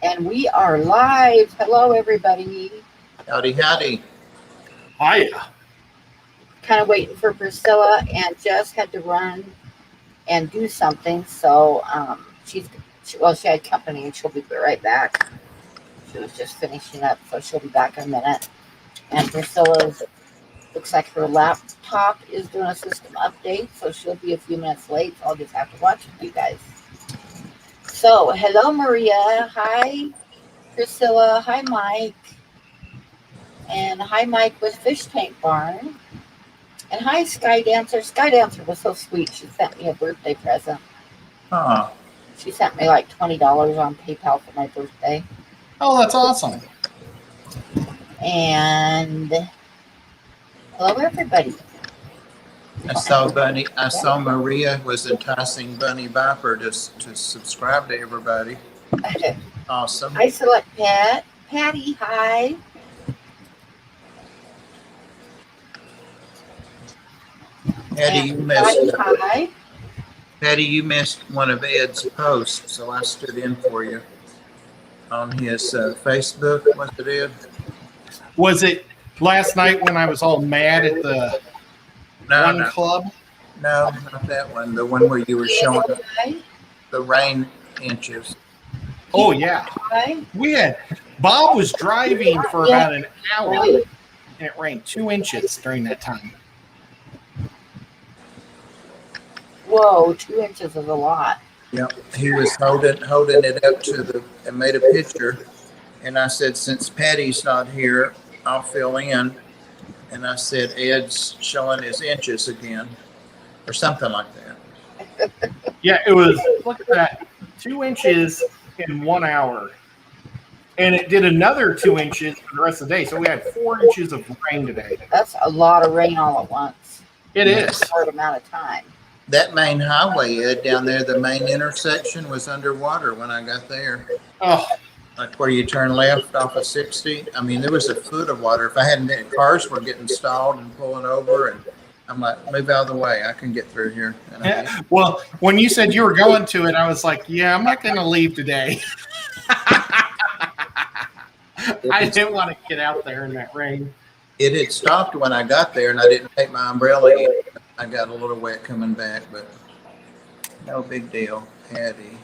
And we are live. Hello, everybody. Howdy, howdy. Hiya. Kind of waiting for Priscilla, and Jess had to run and do something. So she had company, and she'll be right back. She was just finishing up, so she'll be back in a minute. And Priscilla's looks like her laptop is doing a system update, so she'll be a few minutes late. So I'll just have to watch with you guys. So, hello, Maria. Hi, Priscilla. Hi, Mike. And hi, Mike with Fish Tank Barn. And hi, Sky Dancer. Sky Dancer was so sweet. She sent me a birthday present. Oh, She sent me like $20 on PayPal for my birthday. Oh, that's awesome. And hello, everybody. I saw Maria was enticing Bunny Viper to subscribe to everybody. Awesome. Hi, Select Pet. Patty, hi. Patty, Hi. you missed one of Ed's posts, so I stood in for you on his Facebook. Was it Ed? Was it last night when I was all mad at the No. club? No, not that one. The one where you were showing the rain inches. Oh, yeah. Bob was driving for about an hour, and it rained 2 inches during that time. Whoa, 2 inches is a lot. Yep. He was holding it up to and made a picture. And I said, since Patty's not here, I'll fill in. And I said, Ed's showing his inches again, or something like that. Yeah, it was, look at that, 2 inches in 1 hour. And it did another 2 inches for the rest of the day. So we had 4 inches of rain today. That's a lot of rain all at once. It is. A short amount of time. That main highway, Ed, down there, the main intersection was underwater when I got there. Oh, Like where you turn left off of 60. I mean, there was a foot of water. If I hadn't been, cars were getting stalled and pulling over, and I'm like, move out of the way. I can get through here. And I did. Well, when you said you were going to it, I was like, yeah, I'm not going to leave today. I didn't want to get out there in that rain. It had stopped when I got there, and I didn't take my umbrella in. I got a little wet coming back, but no big deal. Patty.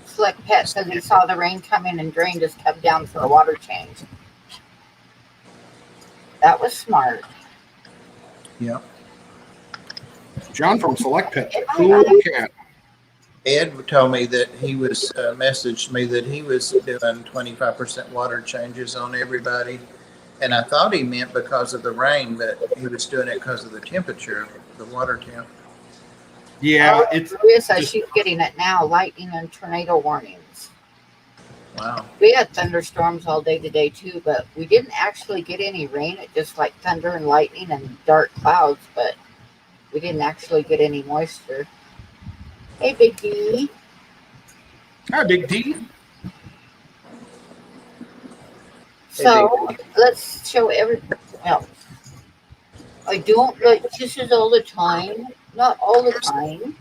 Slick Pet says he saw the rain coming and drain just come down for a water change. That was smart. Yep. John from Select Pet. Cool cat. Ed told me that he was messaged me that he was doing 25% water changes on everybody. And I thought he meant because of the rain, but he was doing it because of the temperature, the water temp. Yeah, it's Maria says she's getting it now, lightning and tornado warnings. Wow. We had thunderstorms all day today too, but we didn't actually get any rain. It just like thunder and lightning and dark clouds, but we didn't actually get any moisture. Hey, Big D. Hi, Big D. So let's show everybody else. I don't like kisses all the time, not all the time.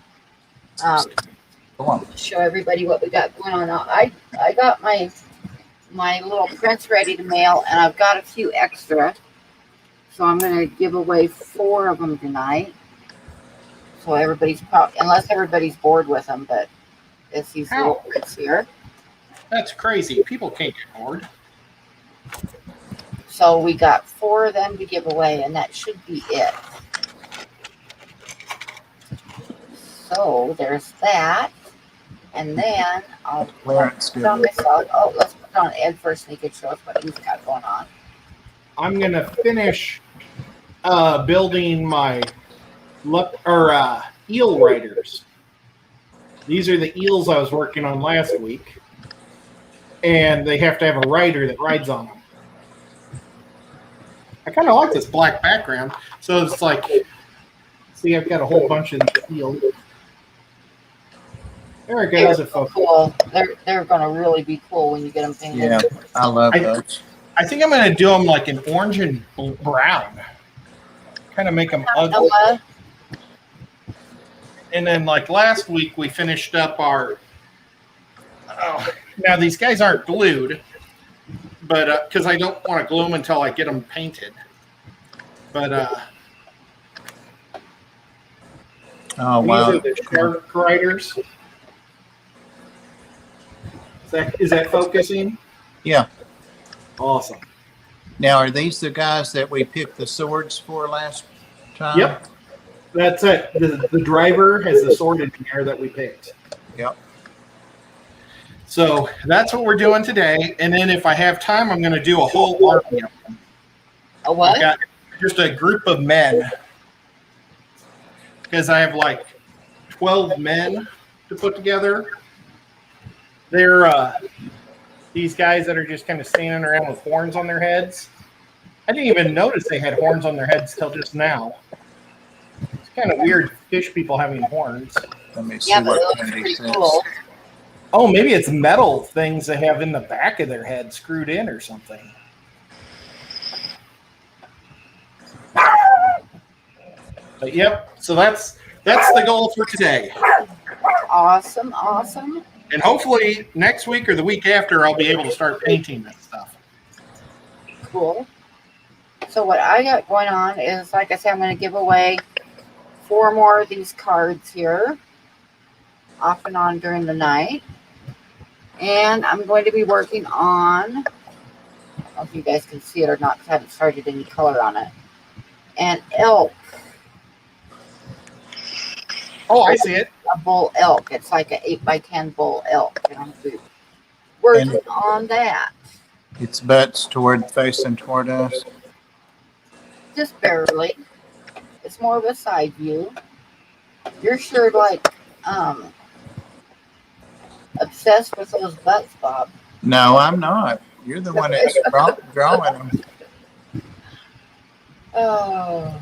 Go on. Show everybody what we got going on. I got my little prints ready to mail, and I've got a few extra. So I'm going to give away 4 of them tonight. So everybody's unless everybody's bored with them, but it's these little prints here. That's crazy. People can't get bored. So we got 4 of them to give away, and that should be it. So there's that. And then I'll put on myself. Oh, let's put on Ed first, and he can show us what he's got going on. I'm going to finish building my eel riders. These are the eels I was working on last week. And they have to have a rider that rides on them. I kind of like this black background. So it's like, see, I've got a whole bunch of these eels. There it goes. They're cool. They're going to really be cool when you get them painted. Yeah, I love those. I think I'm going to do them like an orange and brown. Kind of make them ugly. And then like last week, we finished up our Now these guys aren't glued, but because I don't want to glue them until I get them painted. But Oh, these wow. are the shark riders. Is that focusing? Yeah. Awesome. Now, are these the guys that we picked the swords for last time? Yep. That's it. The driver has the sword in there that we picked. Yep. So that's what we're doing today. And then if I have time, I'm going to do a whole army of them. A what? I've got just a group of men. Because I have like 12 men to put together. They're these guys that are just kind of standing around with horns on their heads. I didn't even notice they had horns on their heads till just now. It's kind of weird fish people having horns. Let me see Yeah, but it what looks Candy pretty says. cool. Oh, maybe it's metal things they have in the back of their head screwed in or something. But yep, so that's the goal for today. Awesome, awesome. And hopefully next week or the week after I'll be able to start painting this stuff. Cool. So what I got going on is, like I said, I'm going to give away 4 more of these cards here, off and on during the night. And I'm going to be working on, I don't know if you guys can see it or not because I haven't started any color on it, an elk. Oh, I see it. A bull elk. It's like an 8x10 bull elk. And I'm working on that. Its butt's facing toward us. Just barely. It's more of a side view. You're sure like obsessed with those butts, Bob. No, I'm not. You're the one that's drawing them. Oh.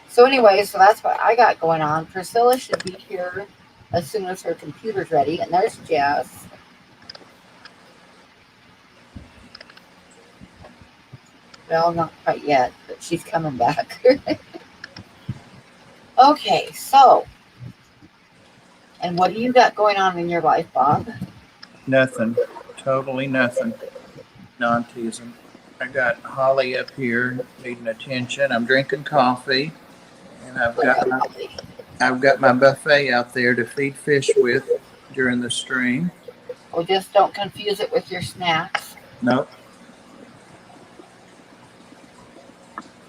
So anyway, so that's what I got going on. Priscilla should be here as soon as her computer's ready. And there's Jess. Well, not quite yet, but she's coming back. Okay, so. And what do you got going on in your life, Bob? Nothing. Totally nothing. No, I'm teasing. I got Holly up here needing attention. I'm drinking coffee. And I've got my buffet out there to feed fish with during the stream. Oh, just don't confuse it with your snacks. Nope.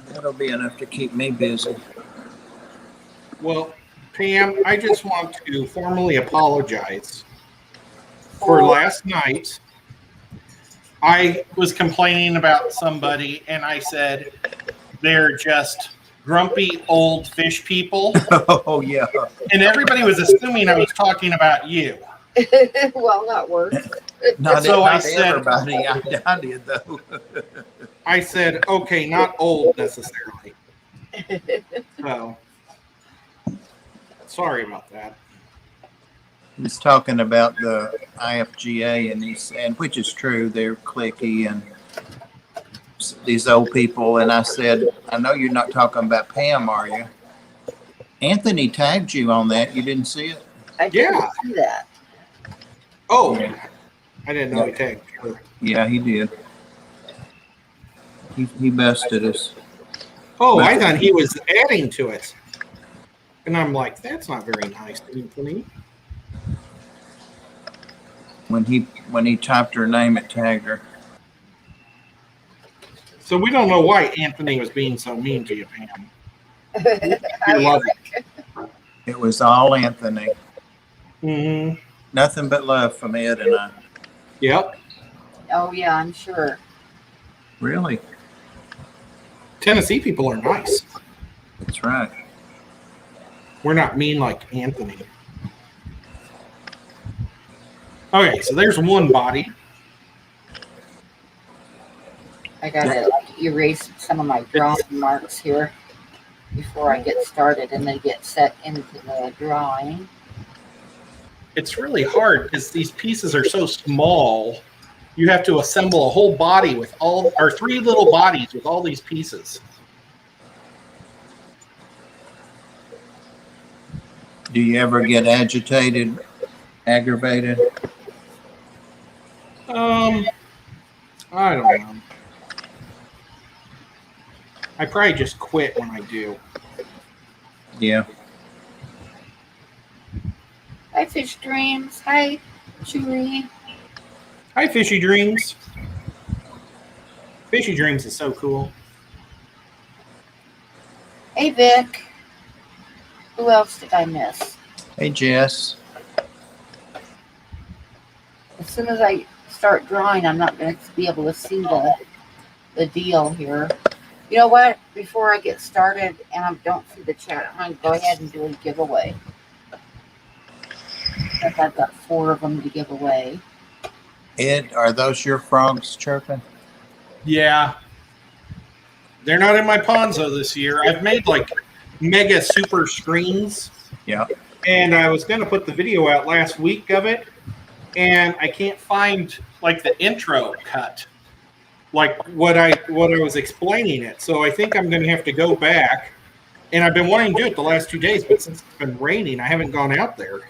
That'll be enough to keep me busy. Well, Pam, I just want to formally apologize for last night. I was complaining about somebody, and I said they're just grumpy old fish people. Oh, yeah. And everybody was assuming I was talking about you. Well, that works. Not said, everybody. I did, though. I said, okay, not old necessarily. So, sorry about that. He's talking about the IFGA, and which is true. They're cliquey and these old people. And I said, I know you're not talking about Pam, are you? Anthony tagged you on that. You didn't see it? I didn't see that. Oh, I didn't know he tagged her. Yeah, he did. He busted us. Oh, I thought he was adding to it. And I'm like, that's not very nice, Anthony. When he typed her name, it tagged her. So we don't know why Anthony was being so mean to you, Pam. You love it. It was all Anthony. Mm-hmm. Nothing but love from Ed and I. Yep. Oh, yeah, I'm sure. Really? Tennessee people are nice. That's right. We're not mean like Anthony. Okay, so there's one body. I gotta erase some of my drawing marks here before I get started and then get set into the drawing. It's really hard because these pieces are so small. You have to assemble a whole body with or 3 little bodies with all these pieces. Do you ever get agitated, aggravated? I don't know. I probably just quit when I do. Yeah. Hi, Fish Dreams. Hi, Julie. Hi, Fishy Dreams. Fishy Dreams is so cool. Hey, Vic. Who else did I miss? Hey, Jess. As soon as I start drawing, I'm not going to be able to see the deal here. You know what? Before I get started and I don't see the chat, I'm going to go ahead and do a giveaway. Since I've got 4 of them to give away. Ed, are those your frogs chirping? Yeah. They're not in my Ponzo this year. I've made like mega super screens. Yeah. And I was going to put the video out last week of it. And I can't find like the intro cut. Like what I was explaining it. So I think I'm going to have to go back. And I've been wanting to do it the last 2 days, but since it's been raining, I haven't gone out there.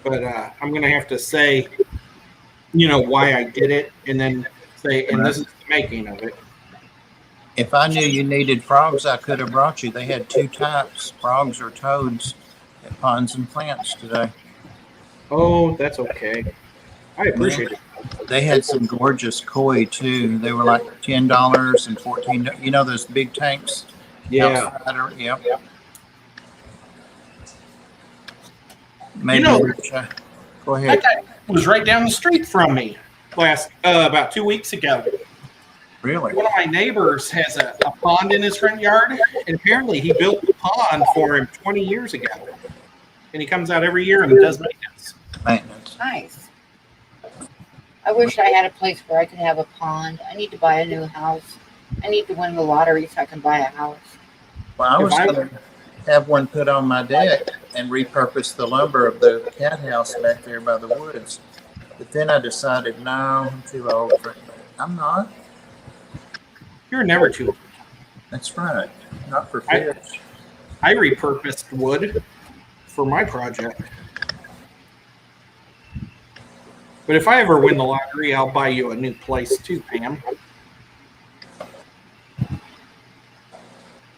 But I'm going to have to say, why I did it, and then say, and this is the making of it. If I knew you needed frogs, I could have brought you. They had 2 types, frogs or toads, at Ponds and Plants today. Oh, that's okay. I appreciate it. They had some gorgeous koi too. They were like $10 and $14. You know those big tanks? Yeah. Yep. Maybe. Go ahead. That guy was right down the street from me about 2 weeks ago. Really? One of my neighbors has a pond in his front yard, and apparently he built the pond for him 20 years ago. And he comes out every year and does maintenance. Nice. I wish I had a place where I could have a pond. I need to buy a new house. I need to win the lottery so I can buy a house. Well, I was going to have one put on my deck and repurpose the lumber of the cat house back there by the woods. But then I decided, no, I'm too old for it. I'm not. You're never too old. That's right. Not for fish. I repurposed wood for my project. But if I ever win the lottery, I'll buy you a new place too, Pam.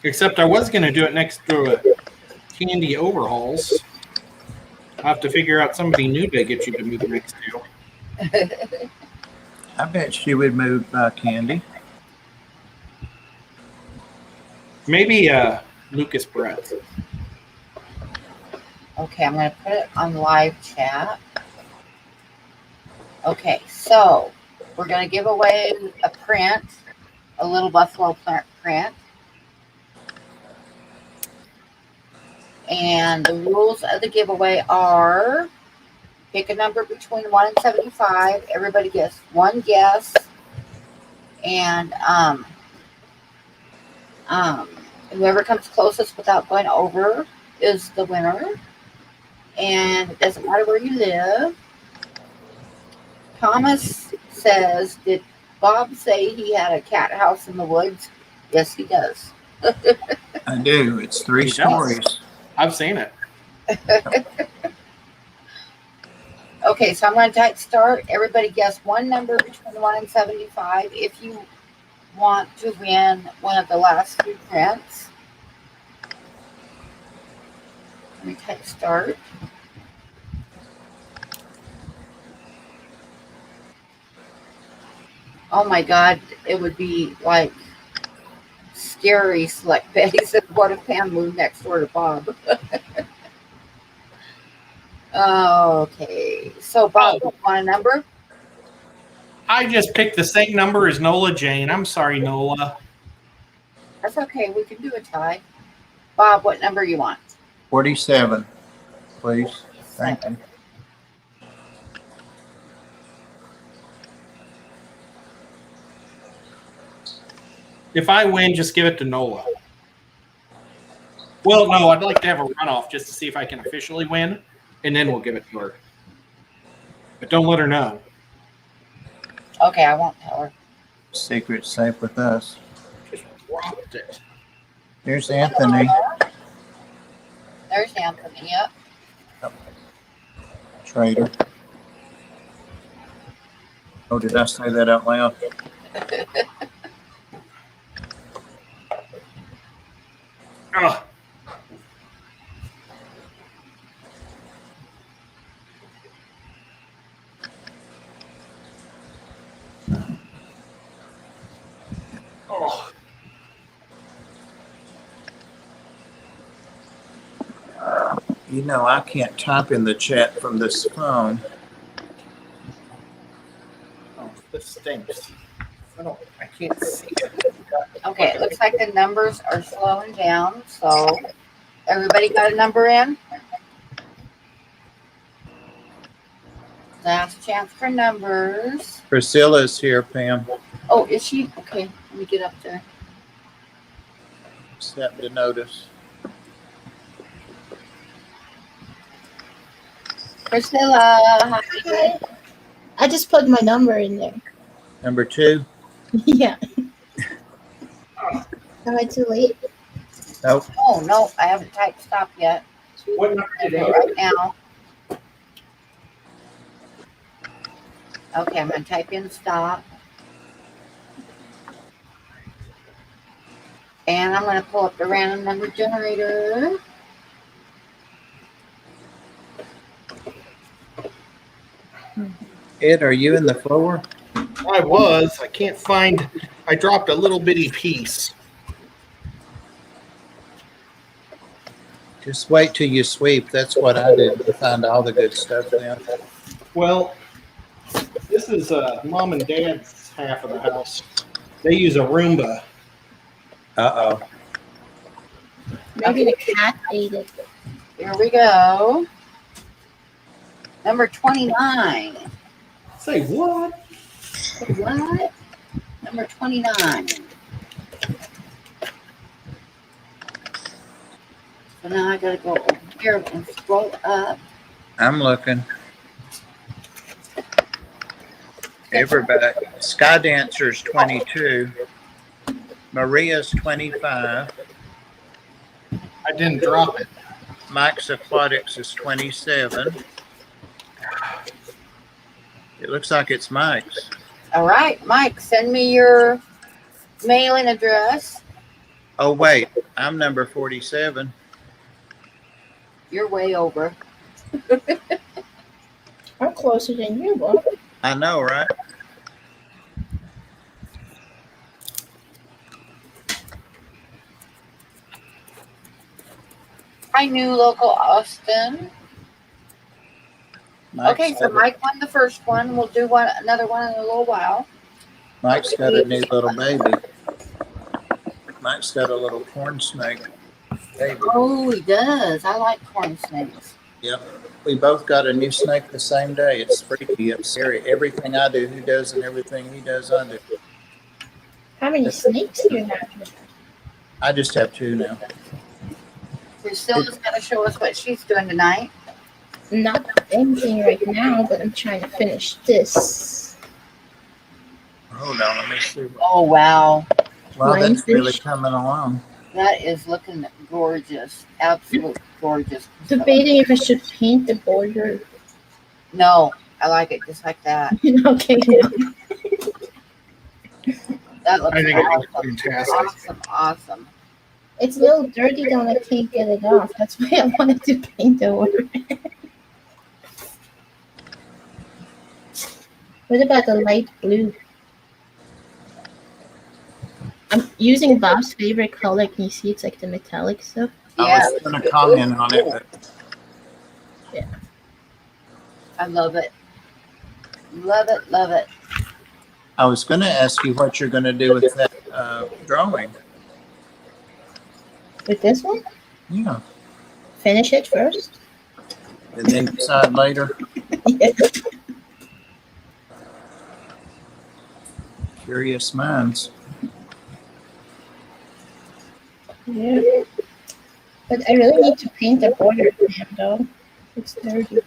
Except I was going to do it next to a Candy Overhauls. I'll have to figure out somebody new to get you to move next to. I bet she would move Candy. Maybe Lucas Brett. Okay, I'm going to put it on live chat. Okay, so we're going to give away a print, a little buffalo print. And the rules of the giveaway are pick a number between 1 and 75. Everybody gets one guess. And whoever comes closest without going over is the winner. And it doesn't matter where you live. Thomas says, did Bob say he had a cat house in the woods? Yes, he does. I do. It's 3 stories. I've seen it. Okay, so I'm going to type start. Everybody guess one number between 1 and 75 if you want to win one of the last 3 prints. Let me type start. Oh my God, it would be like scary select base. What if Pam moved next door to Bob? Okay, so Bob, you want a number? I just picked the same number as Nola Jane. I'm sorry, Nola. That's okay. We can do a tie. Bob, what number you want? 47, please. Thank you. If I win, just give it to Nola. Well, no, I'd like to have a runoff just to see if I can officially win, and then we'll give it to her. But don't let her know. Okay, I won't tell her. Secret safe with us. Just dropped it. Here's Anthony. There's Anthony. Yep. Trader. Oh, did I say that out loud? Oh, oh. You know, I can't type in the chat from this phone. Oh, this stinks. I can't see it. Okay, it looks like the numbers are slowing down. So everybody got a number in? Last chance for numbers. Priscilla's here, Pam. Oh, is she? Okay, let me get up there. Just happened to notice. Priscilla, hi. I just put my number in there. Number 2? Yeah. Am I too late? Nope. Oh, no, I haven't typed stop yet. What number I did do you it right now. Okay, I'm going to type in stop. And I'm going to pull up the random number generator. Ed, are you in the floor? I was. I can't find. I dropped a little bitty piece. Just wait till you sweep. That's what I did to find all the good stuff now. Well, this is mom and dad's half of the house. They use a Roomba. Uh-oh. Maybe the cat ate it. Here we go. Number 29. Say what? What? Number 29. So now I gotta go over here and scroll up. I'm looking. Everybody. Skydancer's 22. Maria's 25. I didn't drop it. Mike's Aquatics is 27. It looks like it's Mike's. All right, Mike, send me your mailing address. Oh, wait. I'm number 47. You're way over. I'm closer than you are. I know, right? Hi, new local Austin. Okay, so Mike won the first one. We'll do another one in a little while. Mike's got a new little baby. Mike's got a little corn snake baby. Oh, he does. I like corn snakes. Yep. We both got a new snake the same day. It's freaky. It's scary. Everything I do, he does, and everything he does, I do. How many snakes do you have? I just have 2 now. Priscilla's going to show us what she's doing tonight. Not anything right now, but I'm trying to finish this. Hold on, let me see. Oh, wow. Well, that's Lionfish. really coming along. That is looking gorgeous. Absolutely gorgeous. Debating if I should paint the border. No, I like it just like that. Okay. That looks I think it looks awesome. fantastic. Awesome. It's a little dirty though, and I can't get it off. That's why I wanted to paint the border. What about the light blue? I'm using Bob's favorite color. Can you see it's like the metallic stuff? Yeah. I was going to comment on it, but Yeah. I love it. Love it. Love it. I was going to ask you what you're going to do with that drawing. With this one? Yeah. Finish it first? And then decide later. Yeah. Curious minds. Yeah. But I really need to paint the border for him though. It's dirty.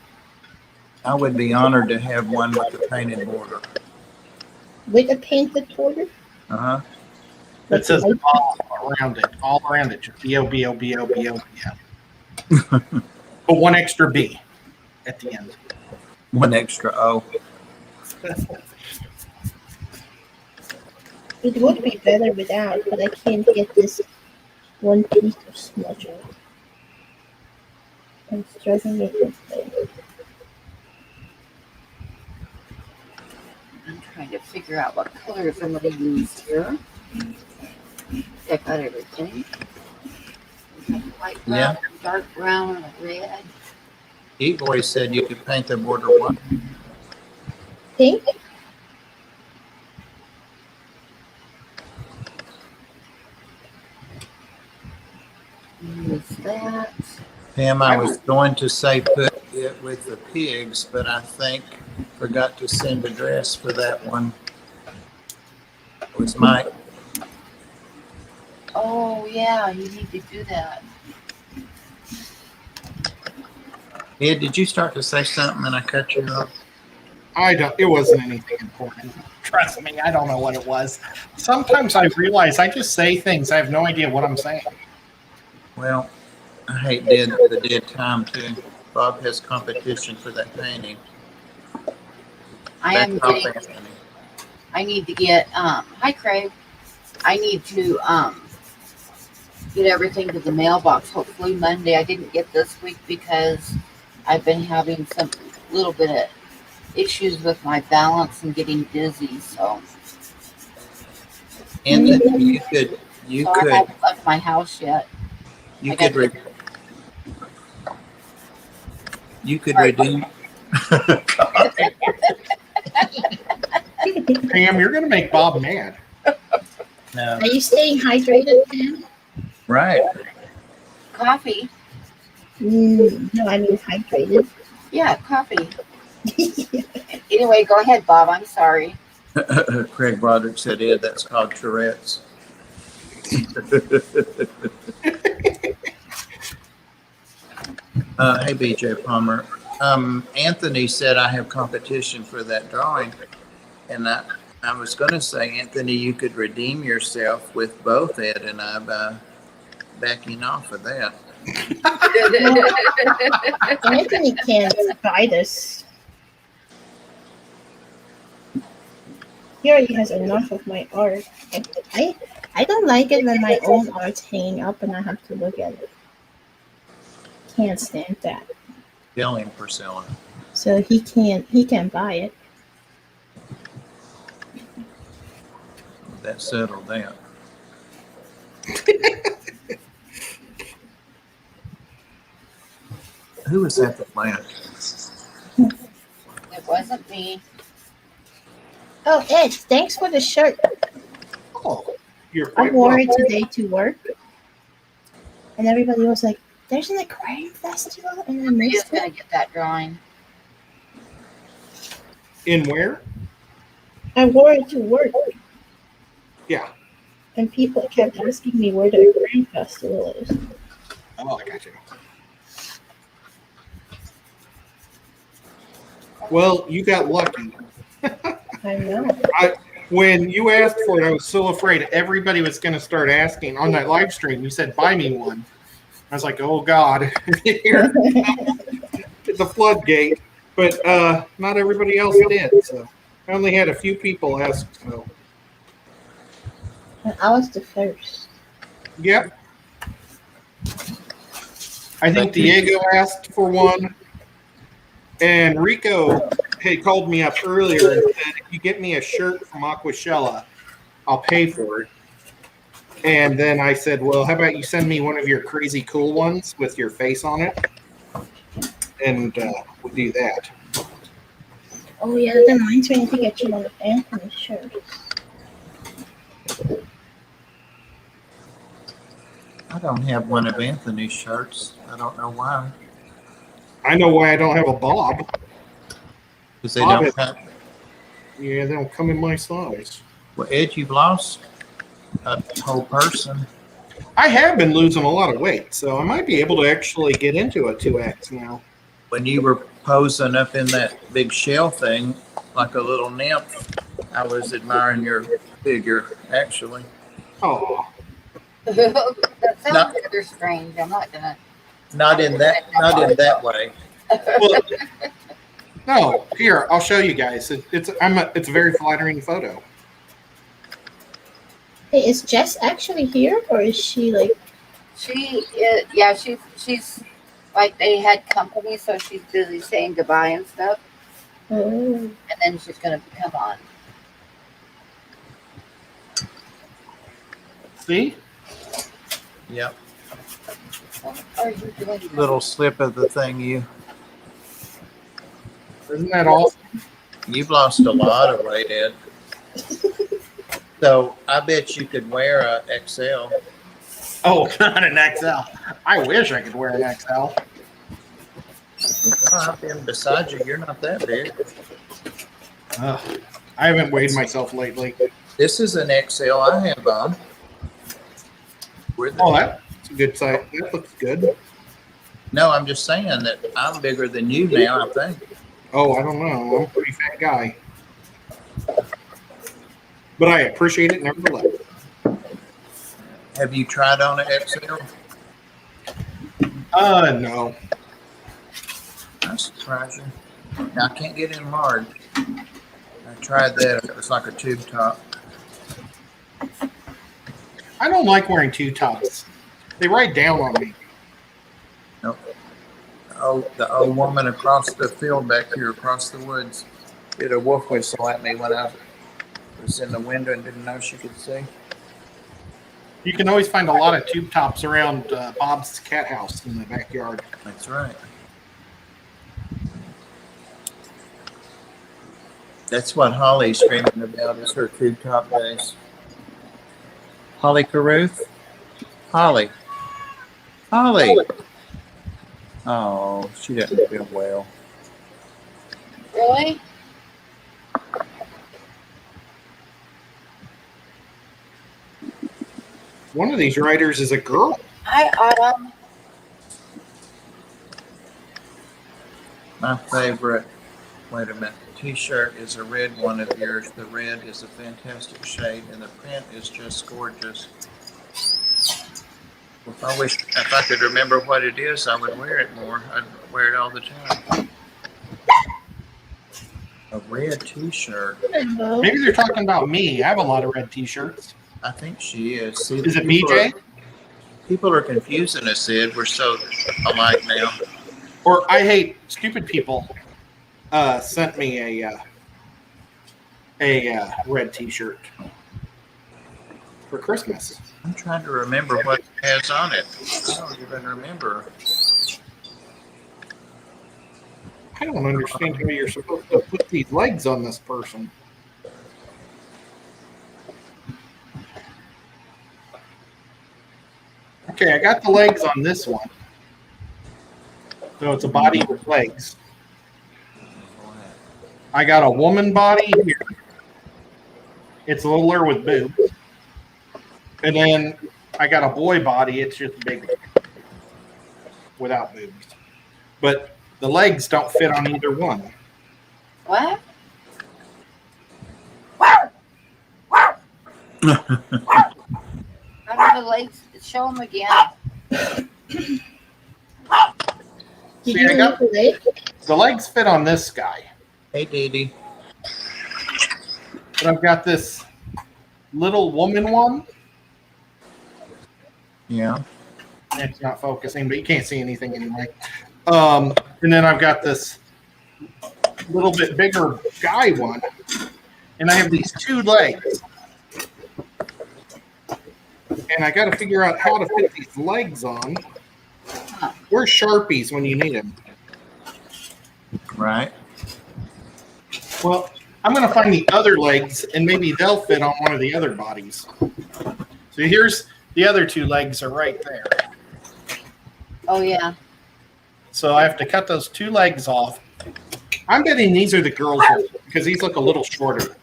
I would be honored to have one with a painted border. With a painted border? Uh-huh. It says all around it. All around it. Just B-O-B-O-B-O-B-O. But one extra B at the end. One extra O. It would be better without, but I can't get this one piece of smudge off. I'm struggling with this thing. I'm trying to figure out what colors I'm going to use here. I got everything. Light brown, Yeah. dark brown, and red. E-Boy said you could paint the border white. Pink? Use that. Pam, I was going to say put it with the pigs, but I think forgot to send a dress for that one. It was Mike. Oh, yeah, you need to do that. Ed, did you start to say something and I cut you off? It wasn't anything important. Trust me, I don't know what it was. Sometimes I realize I just say things. I have no idea what I'm saying. Well, I hate the dead time too. Bob has competition for that painting. I am Back off, getting, Anthony. I need to get, hi Craig. I need to, get everything to the mailbox hopefully Monday. I didn't get this week because I've been having some little bit of issues with my balance and getting dizzy. So, Anthony, you I could haven't left my house yet. you I could got you could redeem. Pam, you're going to make Bob mad. No, Are you staying hydrated, Pam? right. Coffee. No, I mean hydrated. Yeah, coffee. Anyway, go ahead, Bob. I'm sorry. Craig Broderick said, Ed, that's called Tourette's. Hey, BJ Palmer. Anthony said I have competition for that drawing. And I was going to say, Anthony, you could redeem yourself with both Ed and I by backing off of that. Anthony can't buy this. He already has enough of my art. I don't like it when my own art's hanging up and I have to look at it. Can't stand that. Tell him, Priscilla. So he can't buy it. That settled that. Who was at the plant? It wasn't me. Oh, Ed, thanks for the shirt. Oh, you're I quite wore welcome. it today to work. And everybody was like, there's an aquarium festival and I I'm missed just it. gonna get that drawing. In where? I wore it to work. Yeah. And people kept asking me where the aquarium festival is. Oh, I got you. Well, you got lucky. I know. When you asked for it, I was so afraid everybody was going to start asking on that live stream. You said, buy me one. I was like, oh, God. Here, the floodgate. But not everybody else did. So I only had a few people ask. So, And I was the first. yep. I think Diego asked for one. And Rico had called me up earlier and said, if you get me a shirt from Aquashella, I'll pay for it. And then I said, well, how about you send me one of your crazy cool ones with your face on it? And we'll do that. Oh, yeah, that reminds me to get you one of Anthony's shirts. I don't have one of Anthony's shirts. I don't know why. I know why I don't have a Bob. Because they Bob don't is- have. Yeah, they don't come in my size. Well, Ed, you've lost a whole person. I have been losing a lot of weight, so I might be able to actually get into a 2X now. When you were posing up in that big shell thing like a little nymph, I was admiring your figure, actually. Oh, That sounds No. rather strange. I'm not gonna. Not in that way. well, no. Here, I'll show you guys. It's a very flattering photo. Hey, is Jess actually here, or is she like? She is, yeah, she's like they had company, so she's busy saying goodbye and stuff, Oh, and then she's gonna come on. See? Yep. What are you doing? Little slip of the thing Isn't that awesome? you've lost a lot of weight, Ed. So I bet you could wear a XL. Oh, not an XL. I wish I could wear an XL. I've been beside you. You're not that big. Ugh, I haven't weighed myself lately. This is an XL I have on. Oh, that's a good size. That looks good. No, I'm just saying that I'm bigger than you now, I think. Oh, I don't know. I'm a pretty fat guy. But I appreciate it nevertheless. Have you tried on an XL? No. I'm surprised you. Now, I can't get in large. I tried that. It was like a tube top. I don't like wearing two tops. They ride down on me. Nope. Oh, the old woman across the field back here, across the woods, did a wolf whistle at me when I was in the window and didn't know she could see. You can always find a lot of tube tops around Bob's cat house in the backyard. That's right. That's what Holly's screaming about is her tube top days. Holly Caruth? Holly. Holly. Oh, she doesn't feel well. Really? One of these riders is a girl. Hi, Autumn. My favorite, wait a minute, t-shirt is a red one of yours. The red is a fantastic shade and the print is just gorgeous. If I could remember what it is, I would wear it more. I'd wear it all the time. A red t-shirt. hello. Maybe they're talking about me. I have a lot of red t-shirts. I think she is. See, Is it people BJ? People are confusing us, Ed. We're so alike now. Or I hate stupid people sent me a red t-shirt for Christmas. I'm trying to remember what it has on it. I don't even remember. I don't understand how you're supposed to put these legs on this person. Okay, I got the legs on this one. So it's a body with legs. I got a woman body here. It's littler with boobs. And then I got a boy body. It's just bigger without boobs. But the legs don't fit on either one. What? How do the legs show them again? Did See, you I got- move the leg? The legs fit on this guy. Hey, Dee Dee. But I've got this little woman one. Yeah. It's not focusing, but you can't see anything anyway. And then I've got this little bit bigger guy one. And I have these two legs. And I got to figure out how to fit these legs on. Where's Sharpies when you need them? Right. Well, I'm going to find the other legs, and maybe they'll fit on one of the other bodies. So here's the other two legs are right there. Oh, yeah. So I have to cut those two legs off. I'm betting these are the girls' ones because these look a little shorter.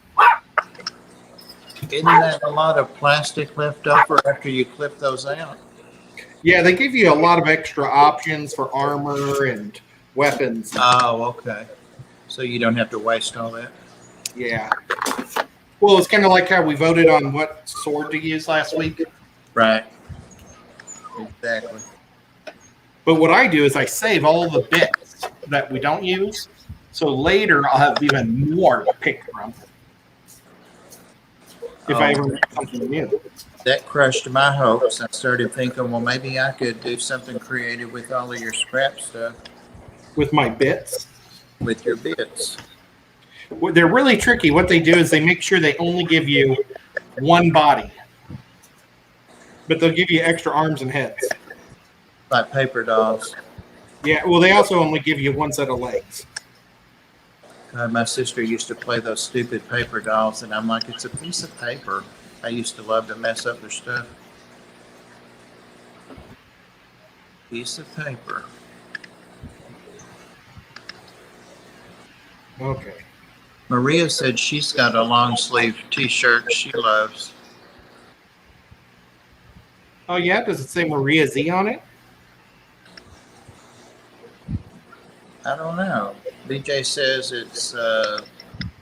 Isn't that a lot of plastic left over after you clip those out? Yeah, they give you a lot of extra options for armor and weapons. Oh, okay. So you don't have to waste all that. Yeah. Well, it's kind of like how we voted on what sword to use last week. Right. Exactly. But what I do is I save all the bits that we don't use. So later I'll have even more to pick from. if I ever make something new. That crushed my hopes. I started thinking, well, maybe I could do something creative with all of your scrap stuff, With my bits. with your bits. Well, they're really tricky. What they do is they make sure they only give you one body, but they'll give you extra arms and heads. Like paper dolls. Yeah, well, they also only give you one set of legs. My sister used to play those stupid paper dolls, and I'm like, it's a piece of paper. I used to love to mess up their stuff. Piece of paper. Okay. Maria said she's got a long sleeve t-shirt she loves. Oh, yeah? Does it say Maria Z on it? I don't know. BJ says it's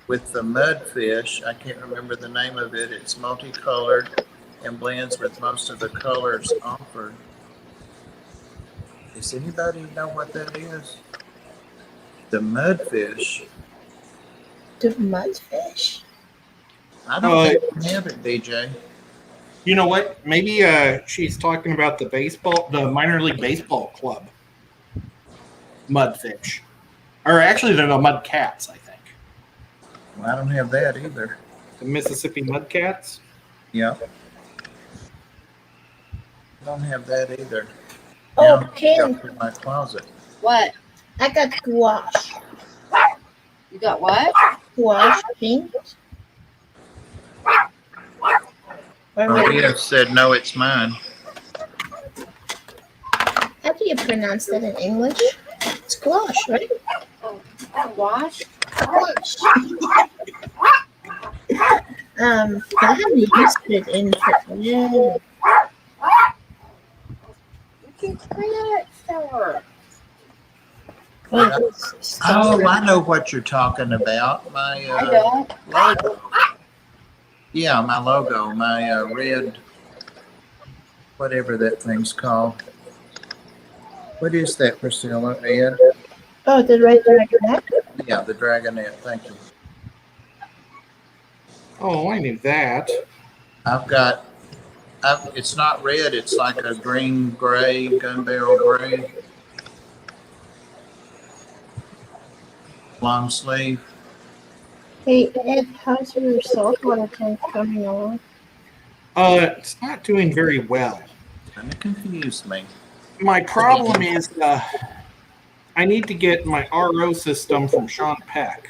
with the mudfish. I can't remember the name of it. It's multicolored and blends with most of the colors offered. Does anybody know what that is? The mudfish. The mudfish. I don't think we have it, BJ. You know what? Maybe she's talking about the minor league baseball club mudfish. Or actually, they're the mudcats, I think. Well, I don't have that either. The Mississippi Mudcats. Yeah. I don't have that either. Oh, Now, Ken, in my closet. What? I got gouache. You got what? Gouache paint. Maria said, no, it's mine. How do you pronounce that in English? It's gouache, right? Wash? Gouache. But I haven't used it in forever. You can clean it for. Oh, I know what you're talking about. My I don't. logo. Yeah, my logo, my red, whatever that thing's called. What is that, Priscilla? Ed? Oh, the red dragonette? Yeah, the dragonette. Thank you. Oh, I knew that. It's not red. It's like a green, gray, gun barrel gray. Long sleeve. Hey, Ed, how's your saltwater tank coming along? It's not doing very well. Kind of confused me. My problem is I need to get my RO system from Sean Peck.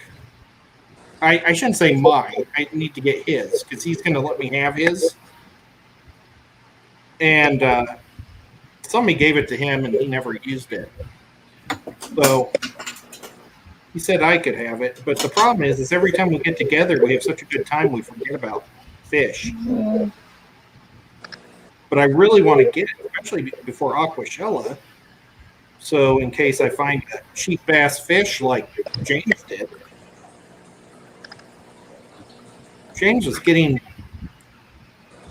I shouldn't say mine. I need to get his because he's going to let me have his. And somebody gave it to him and he never used it. So he said I could have it. But the problem is every time we get together, we have such a good time, we forget about fish. Mm. But I really want to get it, especially before Aquashella. So in case I find a cheap bass fish like James did. James was getting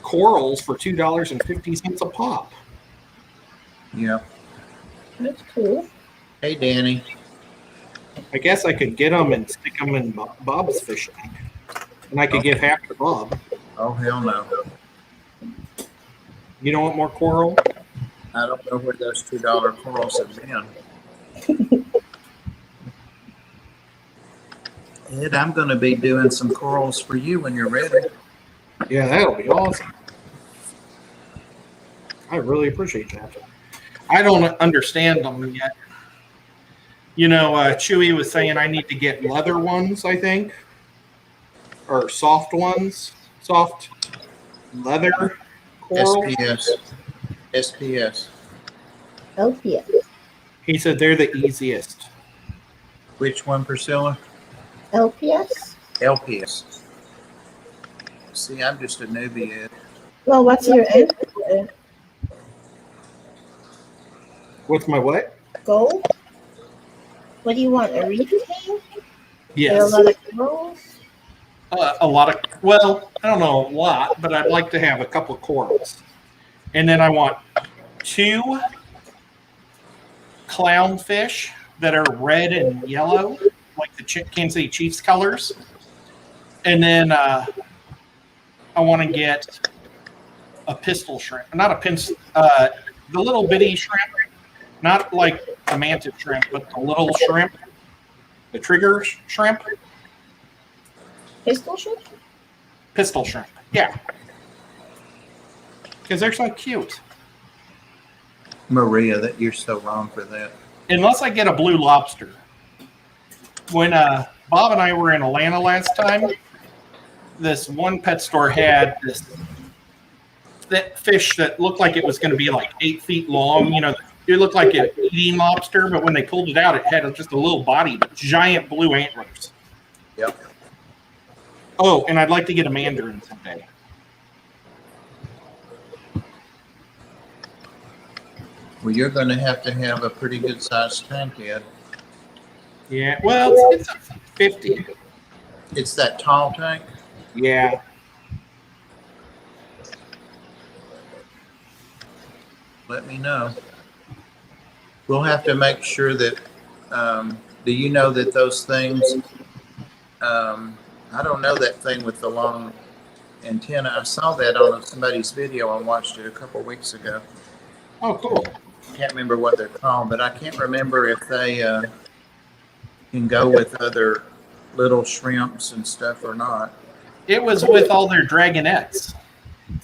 corals for $2.50 a pop. Yeah. That's cool. Hey, Danny. I guess I could get them and stick them in Bob's fish tank. And I could give half to Bob. Oh, hell no. You don't want more coral? I don't know where those $2 corals have been. Ed, I'm going to be doing some corals for you when you're ready. Yeah, that'll be awesome. I really appreciate that. I don't understand them yet. You know, Chewy was saying I need to get leather ones, I think. Or soft ones. Soft leather coral. SPS. LPS. He said they're the easiest. Which one, Priscilla? LPS? LPS. See, I'm just a newbie, Ed. Well, what's your end What's my what? goal? What do you want? A reef tank? Yes. A lot of corals? A lot of, well, I don't know a lot, but I'd like to have a couple of corals. And then I want 2 clownfish that are red and yellow, like the Kansas City Chiefs colors. And then I want to get a pistol shrimp. Not a the little bitty shrimp. Not like a mantis shrimp, but the little shrimp. The trigger shrimp. Pistol shrimp? Pistol shrimp. Yeah. Because they're so cute. Maria, that you're so wrong for that. Unless I get a blue lobster. When Bob and I were in Atlanta last time, this one pet store had this fish that looked like it was going to be like 8 feet long. You know, it looked like an eating lobster, but when they pulled it out, it had just a little body, but giant blue antlers. Yep. Oh, and I'd like to get a mandarin someday. Well, you're going to have a pretty good sized tank, Ed. Yeah, well, it's a 50. It's that tall tank? Yeah. Let me know. We'll have to make sure that, do you know that those things, I don't know that thing with the long antenna. I saw that on somebody's video. I watched it a couple weeks ago. Oh, cool. Can't remember what they're called, but I can't remember if they can go with other little shrimps and stuff or not. It was with all their dragonettes.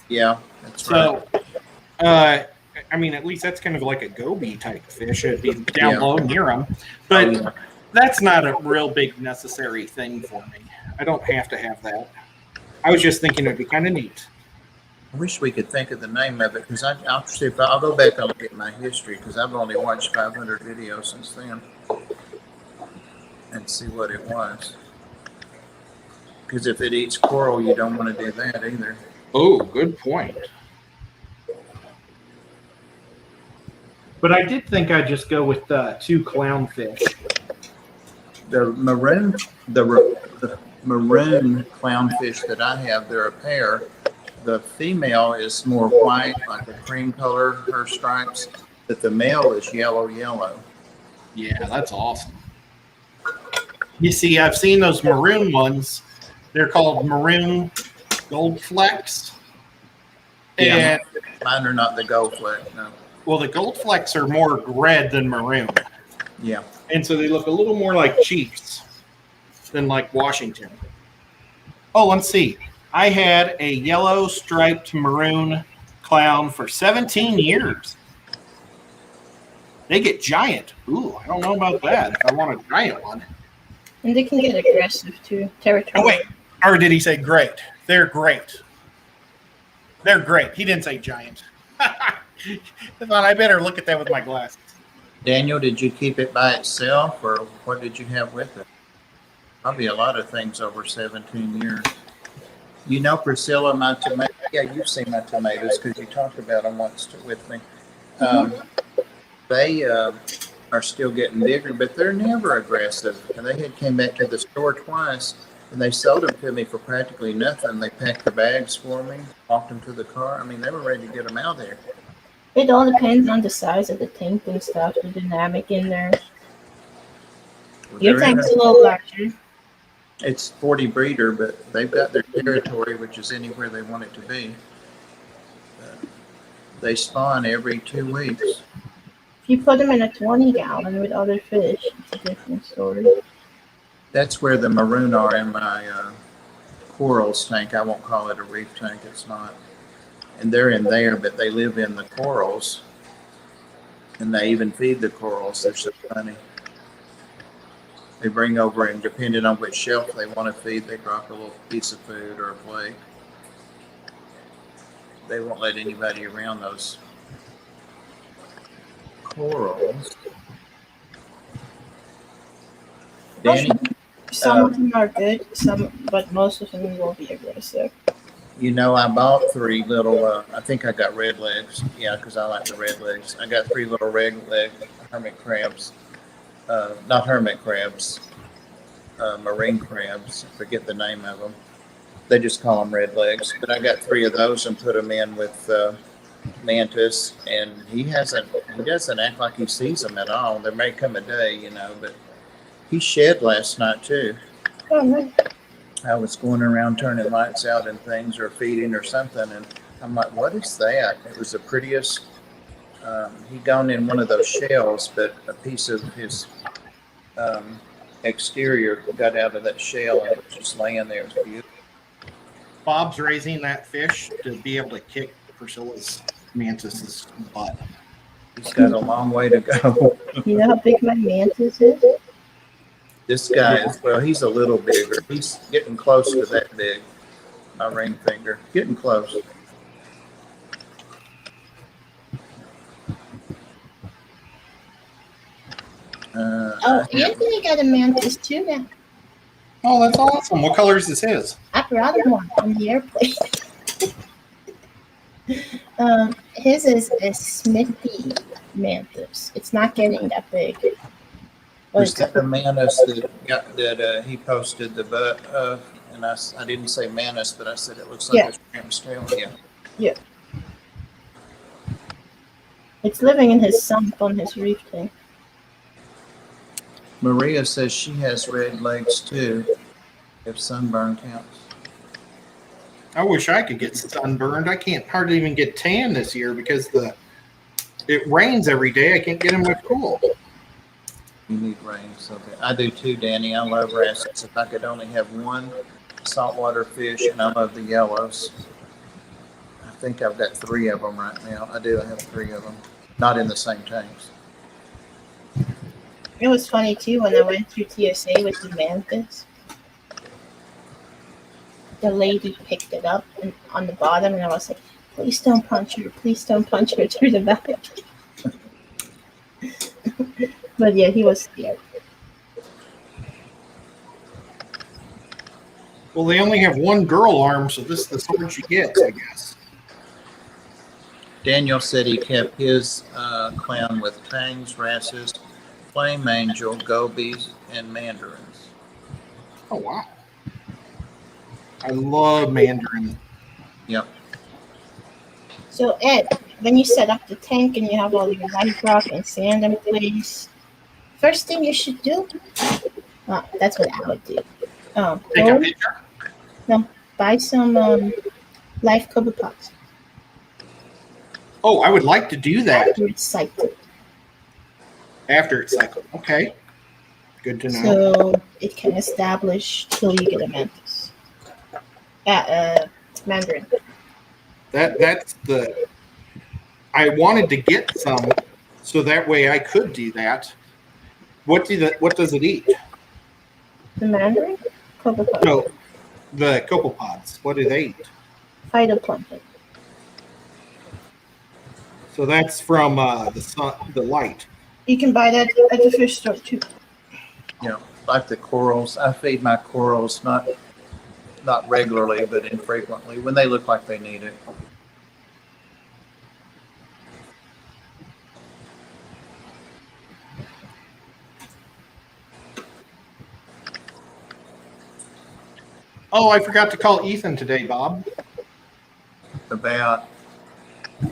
Yeah, that's right. So, I mean, at least that's kind of like a goby type fish. It'd be down low near them. But that's not a real big necessary thing for me. I don't have to have that. I was just thinking it'd be kind of neat. I wish we could think of the name of it, because I'll see if I'll go back and look at my history, because I've only watched 500 videos since then, and see what it was. Because if it eats coral, you don't want to do that either. Oh, good point. But I did think I'd just go with 2 clownfish. The maroon clownfish that I have, they're a pair. The female is more white, like a cream color, her stripes, but the male is yellow. Yeah, that's awesome. You see, I've seen those maroon ones. They're called maroon gold flecks. Yeah, And mine are not the gold fleck, no. well, the gold flecks are more red than maroon. Yeah. And so they look a little more like Chiefs than like Washington. Oh, let's see. I had a yellow striped maroon clown for 17 years. They get giant. Ooh, I don't know about that. If I want a giant one. And they can get aggressive too. Territorial. Oh, wait. Or did he say great? They're great. They're great. He didn't say giant. I thought I better look at that with my glasses. Daniel, did you keep it by itself, or what did you have with it? Probably a lot of things over 17 years. You know, Priscilla, my tomatoes, yeah, you've seen my tomatoes because you talked about them once with me. They are still getting bigger, but they're never aggressive. And they had came back to the store twice, and they sold them to me for practically nothing. They packed the bags for me, walked them to the car. I mean, they were ready to get them out there. It all depends on the size of the tank and stuff, the dynamic in there. Your tank's a little larger. It's 40 breeder, but they've got their territory, which is anywhere they want it to be. They spawn every 2 weeks. If you put them in a 20-gallon with other fish, it's a different story. That's where the maroon are in my corals tank. I won't call it a reef tank. It's not. And they're in there, but they live in the corals. And they even feed the corals. They're so funny. They bring over, and depending on which shelf they want to feed, they drop a little piece of food or a plate. They won't let anybody around those corals. Danny, Some of them are good, but most of them will be aggressive. you know, I bought 3 little, I think I got red legs. Yeah, because I like the red legs. I got 3 little red leg hermit crabs. Not hermit crabs, marine crabs. I forget the name of them. They just call them red legs. But I got 3 of those and put them in with mantis, and he doesn't act like he sees them at all. There may come a day, you know, but he shed last night too. Oh, nice. I was going around turning lights out and things or feeding or something. And I'm like, what is that? It was the prettiest. He'd gone in one of those shells, but a piece of his um, exterior got out of that shell and it was just laying there. It was beautiful. Bob's raising that fish to be able to kick Priscilla's mantis's butt. He's got a long way to go. You know how big my mantis is? This guy is, well, he's a little bigger. He's getting close to that big. My ring finger. Getting close. Oh, Anthony got a mantis too now. Oh, that's awesome. What color is his? I brought him one on the airplane. His is a Smithy mantis. It's not getting that big. Was that the mantis that he posted the butt of? And I didn't say mantis, but I said it looks like a shrimp's tail. Yeah. It's living in his sump on his reef tank. Maria says she has red legs too, if sunburn counts. I wish I could get sunburned. I can't hardly even get tan this year because it rains every day. I can't get in my pool. You need rain so bad. I do too, Danny. I love wrasses. If I could only have one saltwater fish, and I love the yellows. I think I've got 3 of them right now. I do. I have 3 of them. Not in the same tanks. It was funny too when I went through TSA with the mantis. The lady picked it up and on the bottom, and I was like, "Please don't punch her! Please don't punch her through the back." But yeah, he was scared. Well, they only have one girl arm, so this is the sword she gets, I guess. Daniel said he kept his clown with tangs, wrasses, flame angel, gobies, and mandarins. Oh, wow. I love mandarin. Yep. So Ed, when you set up the tank and you have all your light rock and sand in place, first thing you should do, that's what I would do. Take a picture? Buy some live cover pots. Oh, I would like to do that After it's cycled. after it's cycled. Okay. Good to know. So it can establish till you get a mantis. Mandarin. That's the. I wanted to get some, so that way I could do that. What does it eat? The mandarin? Copepod. No, the copepods. What do they eat? Phytoplankton. So that's from the sun, the light. You can buy that at the fish store too. Yeah, like the corals. I feed my corals not regularly, but infrequently when they look like they need it. Oh, I forgot to call Ethan today, Bob, About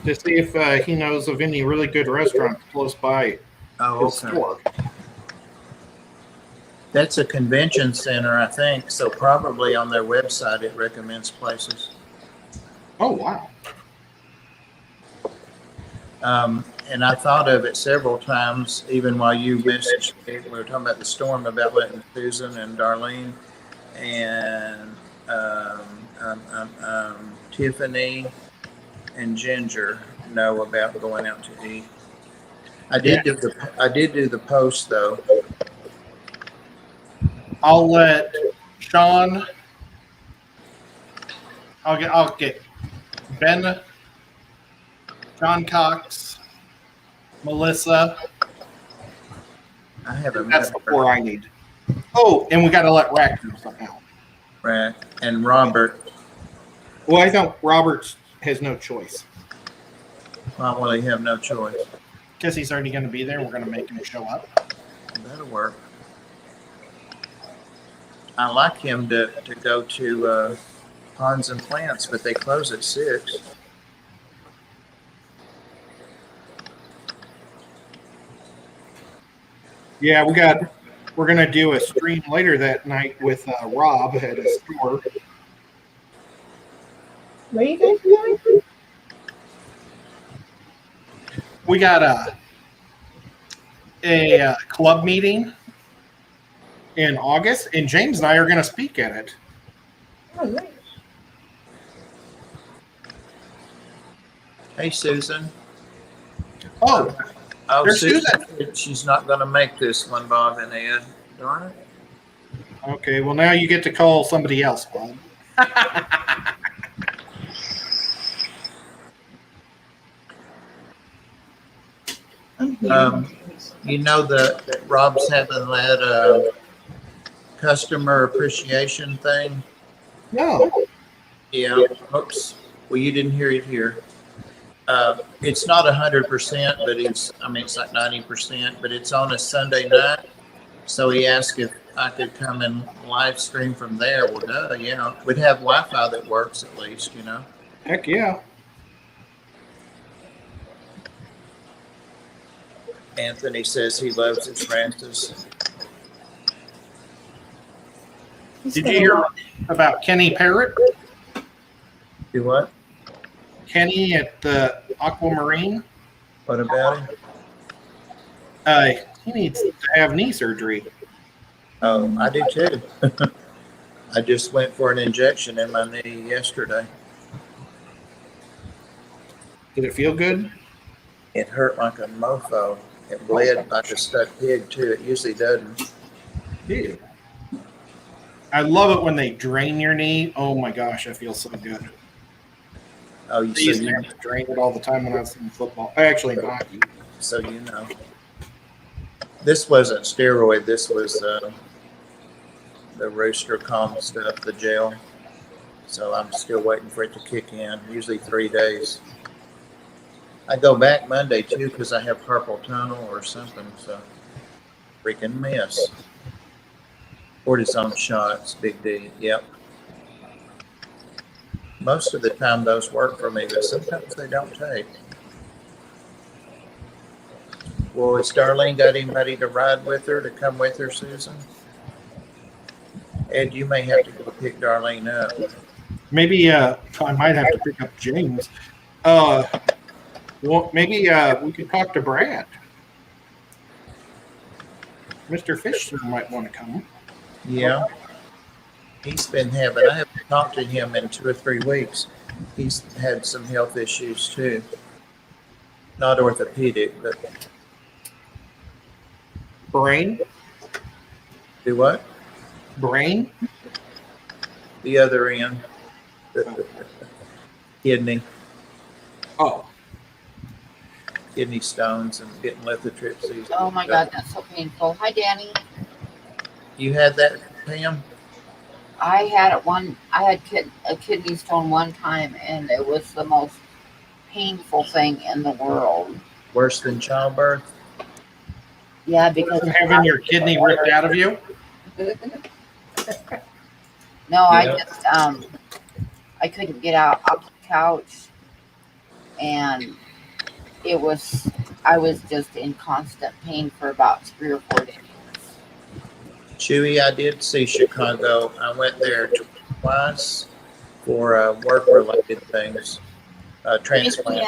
to see if he knows of any really good restaurants close by his store. That's a convention center, I think. So probably on their website it recommends places. Oh, wow. And I thought of it several times, even while you messaged me. We were talking about the storm, about letting Susan and Darlene and Tiffany and Ginger know about going out to eat. I did do the post though. I'll let Sean. I'll get Ben, John Cox, Melissa. I haven't That's met the 4 I need. Oh, and we got to let Rack know somehow. Right. And Robert. Well, I think Robert has no choice. Why will he have no choice? Because he's already going to be there. We're going to make him show up. That'll work. I like him to go to Ponds and Plants, but they close at 6. Yeah, we got we're gonna do a stream later that night with Rob at a store. Where are you guys going? We got a club meeting in August, and James and I are gonna speak at it. Oh, nice. Hey, Susan. Oh, Oh, there's Susan said she's not going to make this one, Bob and Ed. Darn it. okay. Well, now you get to call somebody else, Bob. I'm here. You know that Rob's having that customer appreciation thing? No. Yeah. Oops. Well, you didn't hear it here. It's not 100%, but it's like 90%, but it's on a Sunday night. So he asked if I could come and live stream from there. Well, duh, yeah. We'd have Wi-Fi that works at least, you know. Heck yeah. Anthony says he loves his ranches. Did you hear about Kenny Parrott? Do what? Kenny at the Aquamarine? What about him? He needs to have knee surgery. Oh, I do too. I just went for an injection in my knee yesterday. Did it feel good? It hurt like a mofo. It bled like a stuck pig too. It usually doesn't. Dude. I love it when they drain your knee. Oh my gosh, I feel so good. Oh, I used to have to drain it all the time when I was in football. Actually, in hockey. So you know. This wasn't steroid. This was the Rooster Calm stuff, the gel. So I'm still waiting for it to kick in. Usually 3 days. I go back Monday too because I have carpal tunnel or something. So freaking mess. Cortisone shots, Big D. Yep. Most of the time those work for me, but sometimes they don't take. Well, has Darlene got anybody to ride with her, to come with her, Susan? Ed, you may have to go pick Darlene up. Maybe I might have to pick up James. Well, maybe we could talk to Brad. Mr. Fishfam might want to come. Yeah. He's been having, I haven't talked to him in 2 or 3 weeks. He's had some health issues too. Not orthopedic, but. Brain? Do what? Brain? The other end. Kidney. Oh. Kidney stones and getting lithotripsy. Oh my God, that's so painful. Hi, Danny. You had that, Pam? I had a kidney stone one time, and it was the most painful thing in the world. Worse than childbirth? Yeah, because Having your kidney ripped out of you? No, Yeah. I couldn't get out off the couch, and I was just in constant pain for about 3 or 4 days. Chewy, I did see Chicago. I went there twice for work-related things, transplant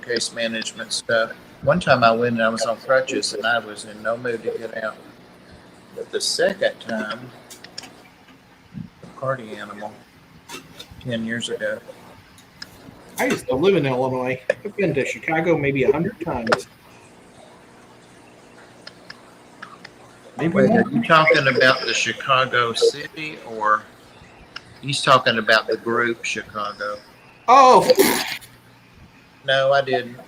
case management stuff. One time I went and I was on crutches and I was in no mood to get out. But the second time, a party animal, 10 years ago. I used to live in Illinois. I've been to Chicago maybe 100 times. Maybe Wait, more. are you talking about the Chicago city or he's talking about the group Chicago? Oh, No, I didn't.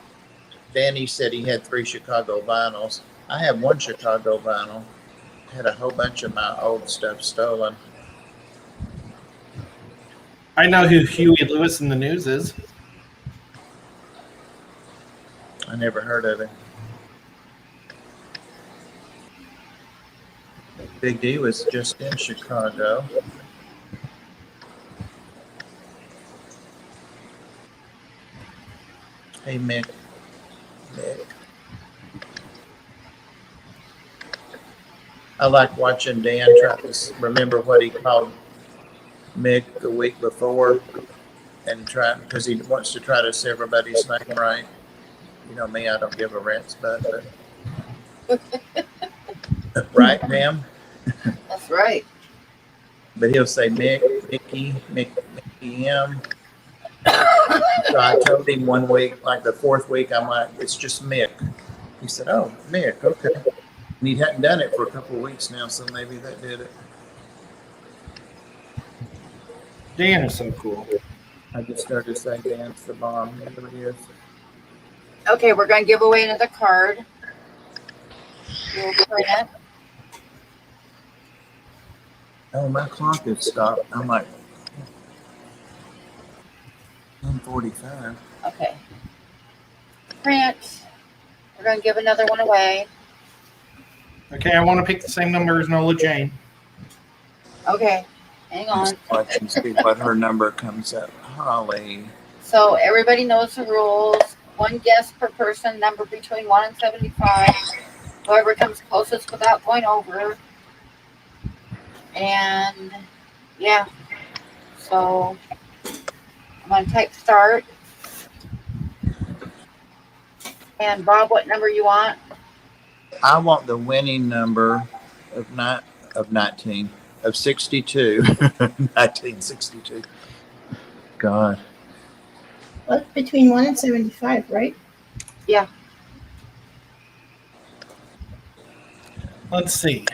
Danny said he had 3 Chicago vinyls. I have 1 Chicago vinyl. Had a whole bunch of my old stuff stolen. I know who Huey Lewis in the News is. I never heard of him. Big D was just in Chicago. Hey, Mick. Mick. I like watching Dan try to remember what he called Mick the week before, and try because he wants to try to say everybody's name right. You know me, I don't give a rat's butt, but right, ma'am. That's right. But he'll say Mick, Mickey M. So I told him one week, like the fourth week, I'm like, it's just Mick. He said, "Oh, Mick, okay." And he hadn't done it for a couple of weeks now, so maybe that did it. Dan is so cool. I just started to say Dan's the bomb. There it is. Okay, we're going to give away another card. We'll print it. Oh, my clock has stopped. I'm like 10:45. Okay. Print. We're going to give another one away. Okay, I want to pick the same number as Nola Jane. Okay. Hang on. Just watch and see what her number comes up. Holly. So everybody knows the rules. One guess per person, number between 1 and 75. Whoever comes closest without going over. And yeah. So I'm going to type start. And Bob, what number you want? I want the winning number of 62. 1962. God. Well, between 1 and 75, right? Yeah. Let's see.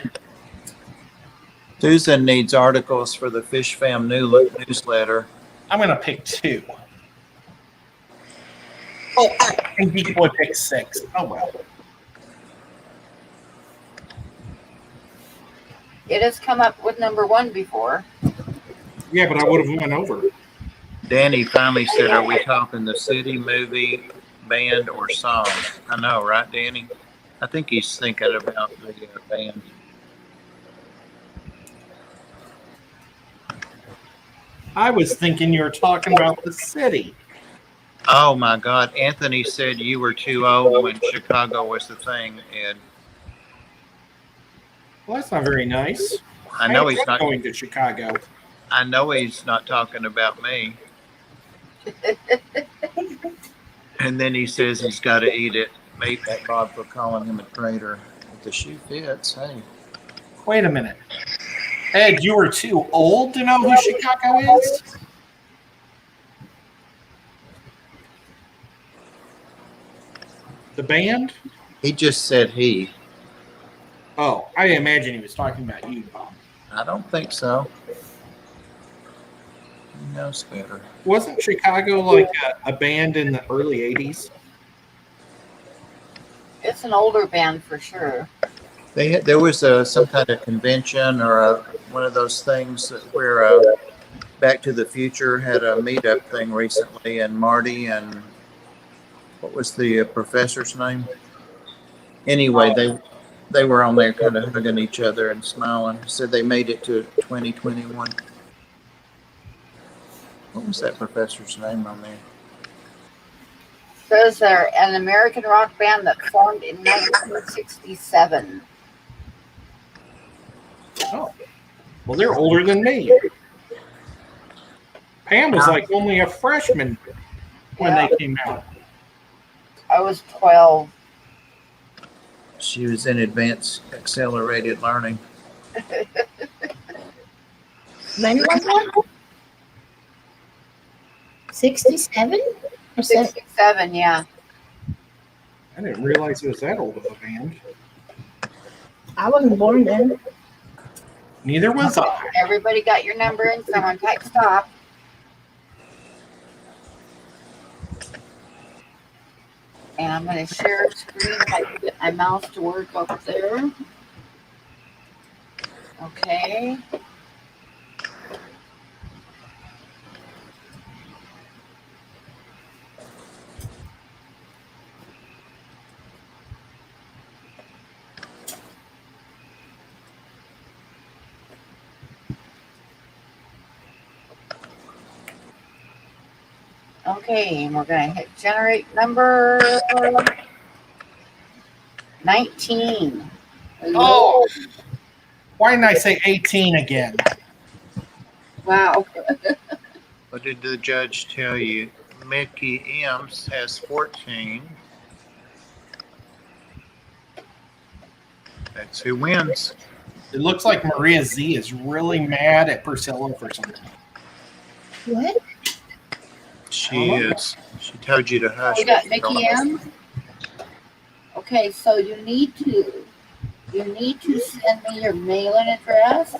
Susan needs articles for the Fishfam newsletter. I'm going to pick 2. Oh, and Geek Boy picked 6. Oh, well. It has come up with number 1 before. Yeah, but I would have went over. Danny finally said, "Are we talking the city, movie, band, or song?" I know, right, Danny? I think he's thinking about the band. I was thinking you were talking about the city. Oh my God! Anthony said you were too old when Chicago was the thing, Ed. Well, that's not very nice. I know he's not going to Chicago. I know he's not talking about me. And then he says he's got to eat it. Mate, that Bob for calling him a traitor. If the shoe fits, hey. Wait a minute. Ed, you were too old to know who Chicago is? The band? He just said he. Oh, I imagine he was talking about you, Bob. I don't think so. He knows better. Wasn't Chicago like a band in the early 80s? It's an older band for sure. There was some kind of convention or one of those things where Back to the Future had a meetup thing recently, and Marty and what was the professor's name? Anyway, they were on there kind of hugging each other and smiling. Said they made it to 2021. What was that professor's name on there? Says they're an American rock band that formed in 1967. Oh. Well, they're older than me. Pam was like only a freshman when they came out. I was 12. She was in advanced accelerated learning. When was that? 67? Or 67, yeah. I didn't realize it was that old of a band. I wasn't born then. Neither was I. Everybody got your number in, someone type stop. And I'm going to share screen if I can get my mouse to work up there. Okay. Okay, and we're going to hit generate number 19. Oh, Why didn't I say 18 again? Wow. What did the judge tell you? Mickey M's has 14. That's who wins. It looks like Maria Z is really mad at Priscilla for something. What? She is. She told you to hush. We got but you don't Mickey listen. M. Okay, so you need to send me your mailing address.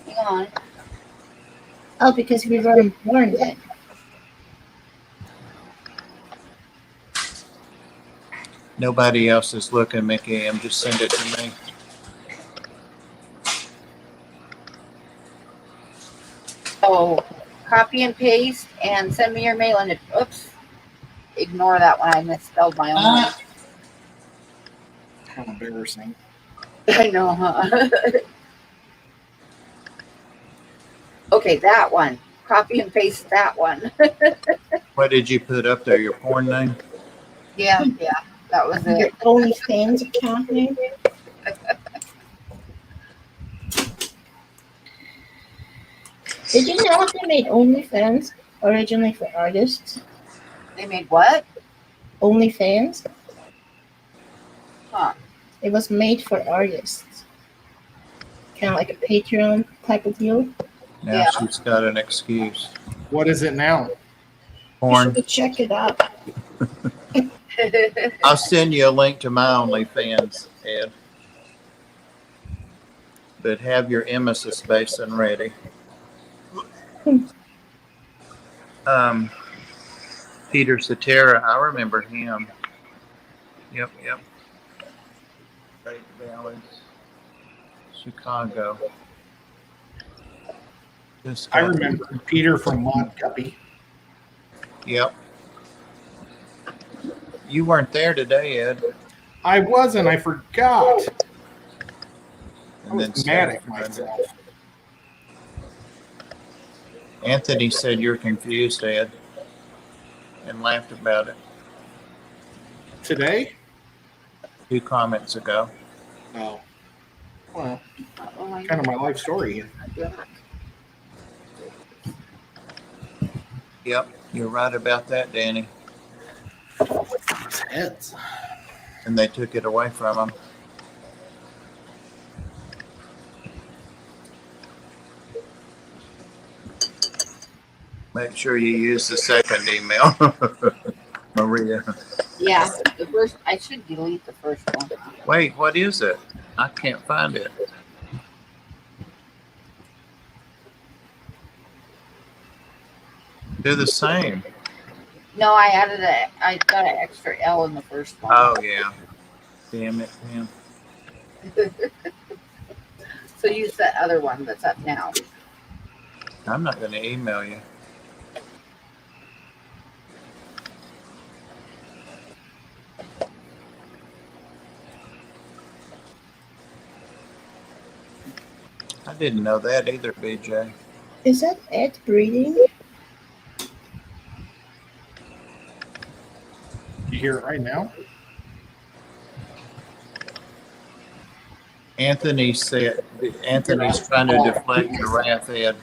Hang on. Oh, because we weren't born then. Nobody else is looking, Mickey M. Just send it to me. So copy and paste and send me your mailing address. Oops. Ignore that one. I misspelled my own name. How embarrassing. I know, huh? Okay, that one. Copy and paste that one. What did you put up there? Your porn name? Yeah, that was Your it. OnlyFans account name? Did you know they made OnlyFans originally for artists? They made what? OnlyFans? Huh. It was made for artists. Kind of like a Patreon type of deal. Now Yeah. she's got an excuse. What is it now? You Porn. should check it out. I'll send you a link to my OnlyFans, Ed. But have your emesis basin ready. Peter Cetera, I remember him. Yep. Great Ballads, Chicago. Just I got- remember Peter from Mod Guppy. Yep. You weren't there today, Ed. I wasn't. I forgot. I And then was mad Steph- at myself. Anthony said you're confused, Ed, and laughed about it Today? 2 comments ago. Oh. Well, Oh, I kind of my life story. know. Yep, you're right about that, Danny. Heads. And they took it away from him. Make sure you use the second email, Maria. Yeah, the first. I should delete the first one. Wait, what is it? I can't find it. They're the same. No, I got an extra L in the first one. Oh, yeah. Damn it, man. So use that other one that's up now. I'm not going to email you. I didn't know that either, BJ. Is that Ed breathing? You hear it right now? Anthony's trying to deflect your wrath, Ed.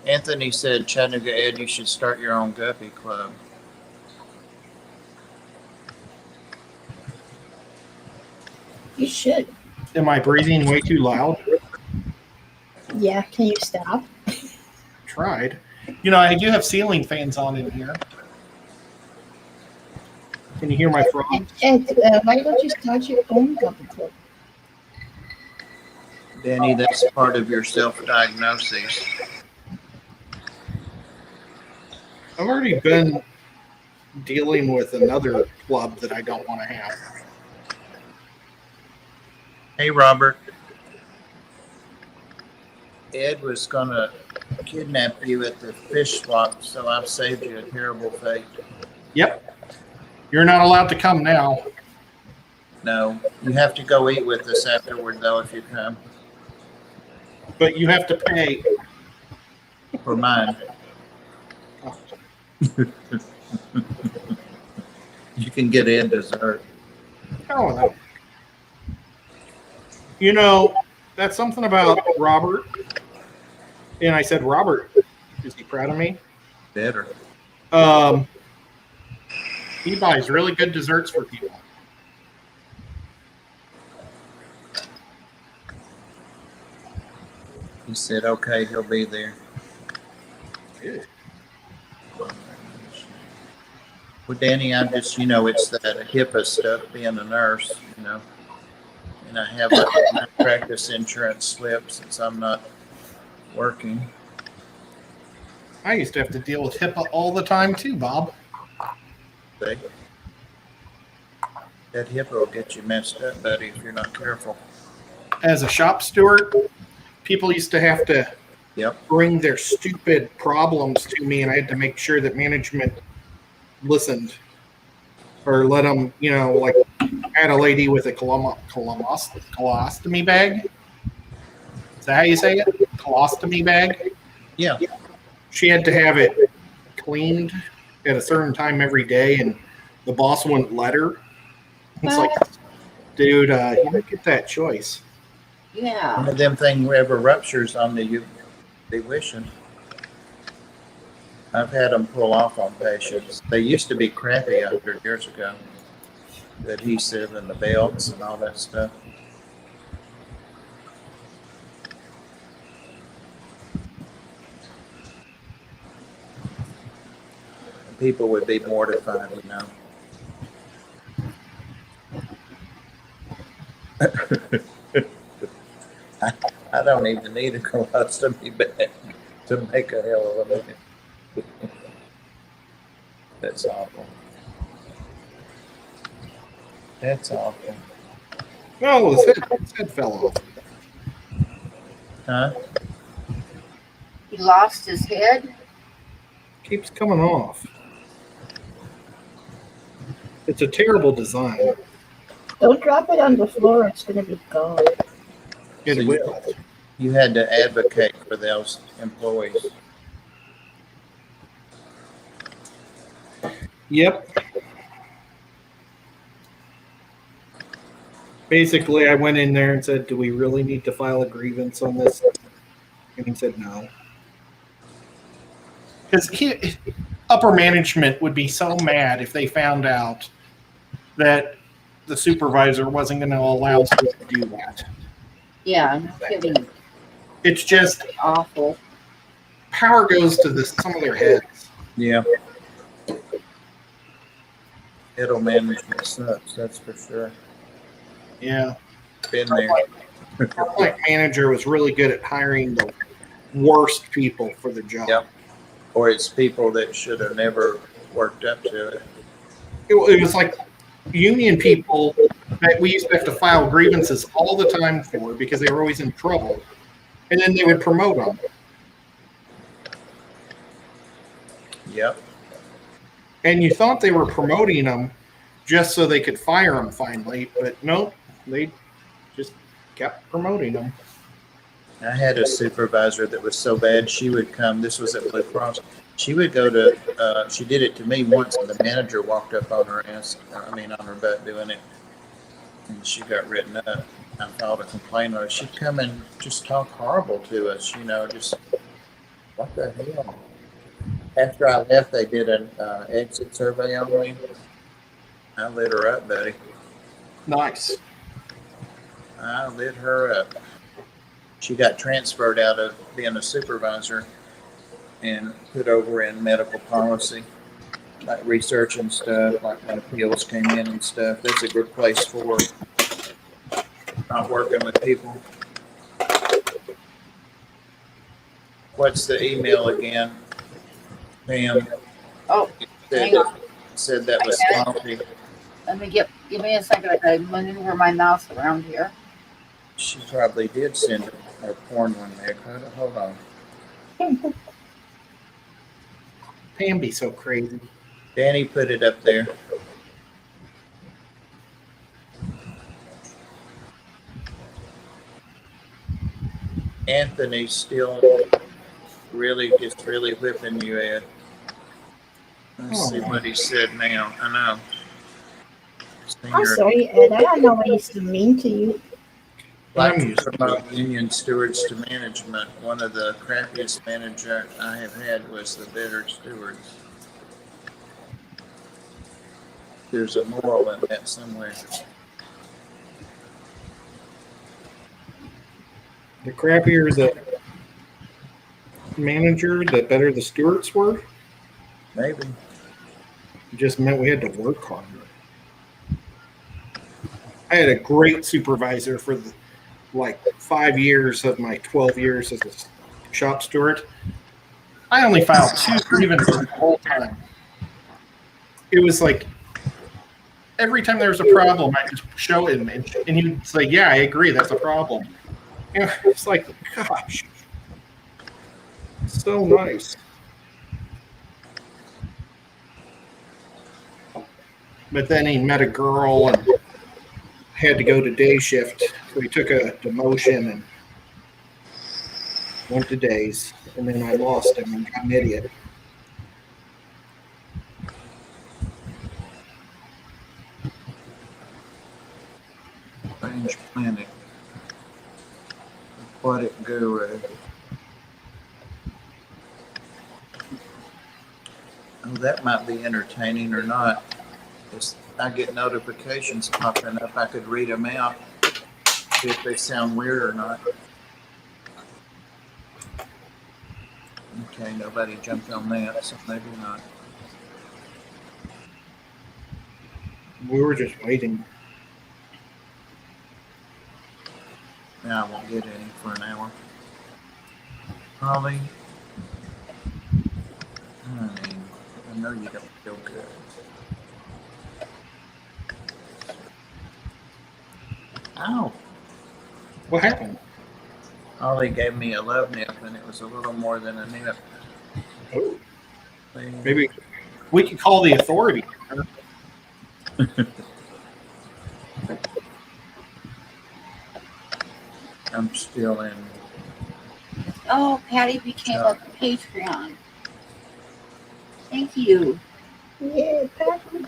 Anthony said, Chattanooga Ed, you should start your own guppy club. You should. Am I breathing way too loud? Yeah, can you stop? Tried. You know, I do have ceiling fans on in here. Can you hear my frogs? Ed, why don't you start your own guppy club? Danny, that's part of your self-diagnosis. I've already been dealing with another club that I don't want to have. Hey, Robert. Ed was going to kidnap you at the fish swap, so I've saved you a terrible fate. Yep. You're not allowed to come now. No, you have to go eat with us afterward, though, if you come. But you have to pay. For mine. You can get Ed dessert. Oh, no. You know, that's something about Robert. And I said, Robert, is he proud of me? Better. He buys really good desserts for people. He said, okay, he'll be there. Good. Well, Danny, I'm just, it's that HIPAA stuff, being a nurse, and I have a malpractice insurance slip since I'm not working. I used to have to deal with HIPAA all the time too, Bob. See? That HIPAA will get you messed up, buddy, if you're not careful. As a shop steward, people used to have to bring their stupid problems to me, and I had to make sure that management listened or let them, like I had a lady with a colostomy bag. Is that how you say it? Colostomy bag? Yeah. She had to have it cleaned at a certain time every day, and the boss wouldn't let her. It's like, dude, you don't get that choice. Yeah. One of them things ever ruptures on you be wishing. I've had them pull off on patients. They used to be crappy 100 years ago. The adhesive and the belts and all that stuff. People would be mortified, I don't even need a colostomy bag to make a hell of a living. That's awful. That's awful. Oh, his head fell off. Huh? He lost his head. Keeps coming off. It's a terrible design. Don't drop it on the floor. It's going to be gone. It So will. You had to advocate for those employees. Yep. Basically, I went in there and said, do we really need to file a grievance on this? And he said no. Because upper management would be so mad if they found out that the supervisor wasn't going to allow us to do that. Yeah, no kidding. It's just Awful. power goes to some of their heads. Yeah. Middle management sucks, that's for sure. Yeah. Been there. Our plant manager was really good at hiring the worst people for the job. Yep. Or it's people that should have never worked up to it. It was like union people that we used to have to file grievances all the time for because they were always in trouble. And then they would promote them. Yep. And you thought they were promoting them just so they could fire them finally, but no, they just kept promoting them. I had a supervisor that was so bad, she would come, this was at Blue Cross, she would go to, she did it to me once, and the manager walked up on her ass, on her butt doing it, and she got written up. I filed a complaint on her. She'd come and just talk horrible to us, just, what the hell? After I left, they did an exit survey on me. I lit her up, buddy. Nice. I lit her up. She got transferred out of being a supervisor and put over in medical policy, like research and stuff, like when appeals came in and stuff. That's a good place for not working with people. What's the email again, Pam? Oh, hang on. Said that was faulty. Let me give me a second. I gotta maneuver my mouse around here. She probably did send a porn one there. Hold on. Pam be so crazy. Danny put it up there. Anthony's still really whipping you, Ed. Let's see what he said now. I know. I'm sorry, Ed. I don't know why he's so mean to you. Like I'm used to to promote union stewards to management. One of the crappiest manager I have had was the better stewards. There's a moral in that somewhere. the crappier the manager, the better the stewards were. Maybe. It just meant we had to work harder. I had a great supervisor for like 5 years of my 12 years as a shop steward. I only filed 2 grievances the whole time. It was like every time there was a problem, I just show him, and he'd say, "Yeah, I agree, that's a problem." You know, it's like, gosh, so nice. But then he met a girl and had to go to day shift, so he took a demotion and went to days. And then I lost him and got an idiot. Strange Planet. Aquatic Guru. Oh, that might be entertaining or not. I get notifications popping up. I could read them out, see if they sound weird or not. Okay, nobody jumped on that, so maybe not. We were just waiting. Now I won't get any for an hour. Holly, honey, I know you don't feel good. Ow. What happened? Holly gave me a love nip, and it was a little more than a nip. Oh, maybe we could call the authority. I'm still in. Oh, Patty became a Patreon. Thank you. Yeah, Patty.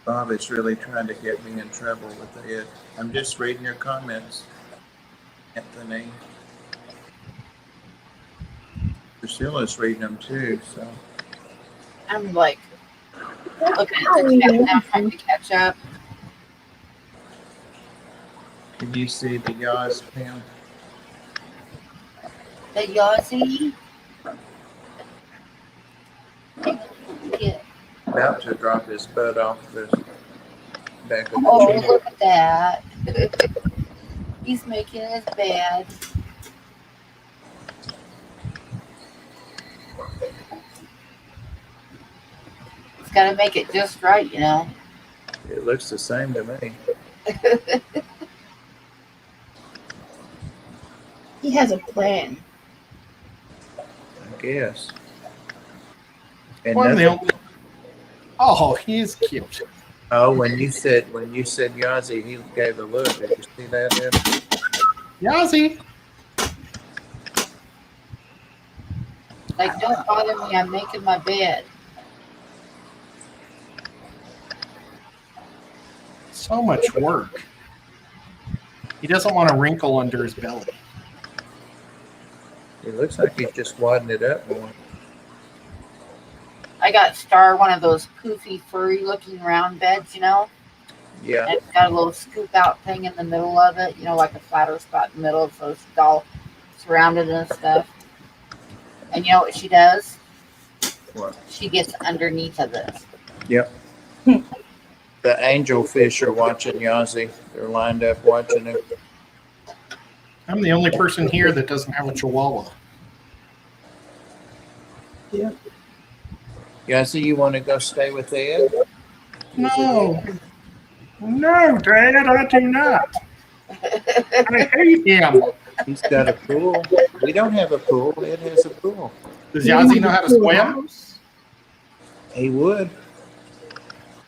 Bob is really trying to get me in trouble with it. I'm just reading your comments, Anthony. Priscilla's reading them too, so. I'm like looking at How the are you chat now, doing? trying to catch up. Can you see the yaws, Pam? The Yazzie. Yeah. About to drop his butt off the back of the Oh, chair. look at that. He's making his bed. He's got to make it just right, you know. It looks the same to me. He has a plan. I guess. And Well, nothing, oh, he's cute. oh, when you said Yazzie, he gave a look. Did you see that? Ed? Yazzie. Like, don't bother me. I'm making my bed. So much work. He doesn't want a wrinkle under his belly. It looks like he's just wadding it up more. I got Star one of those poofy, furry-looking round beds, you know. Yeah. And it's got a little scoop out thing in the middle of it, you know, like a flatter spot in the middle, so it's all surrounded and stuff. And you know what she does? What? She gets underneath of this. Yep. The angelfish are watching Yazzie. They're lined up watching him. I'm the only person here that doesn't have a chihuahua. Yeah. Yazzie, you want to go stay with Ed? No. No, Dad, I do not. I hate him. He's got a pool. We don't have a pool. Ed has a pool. Does Yazzie know how to swim? He would.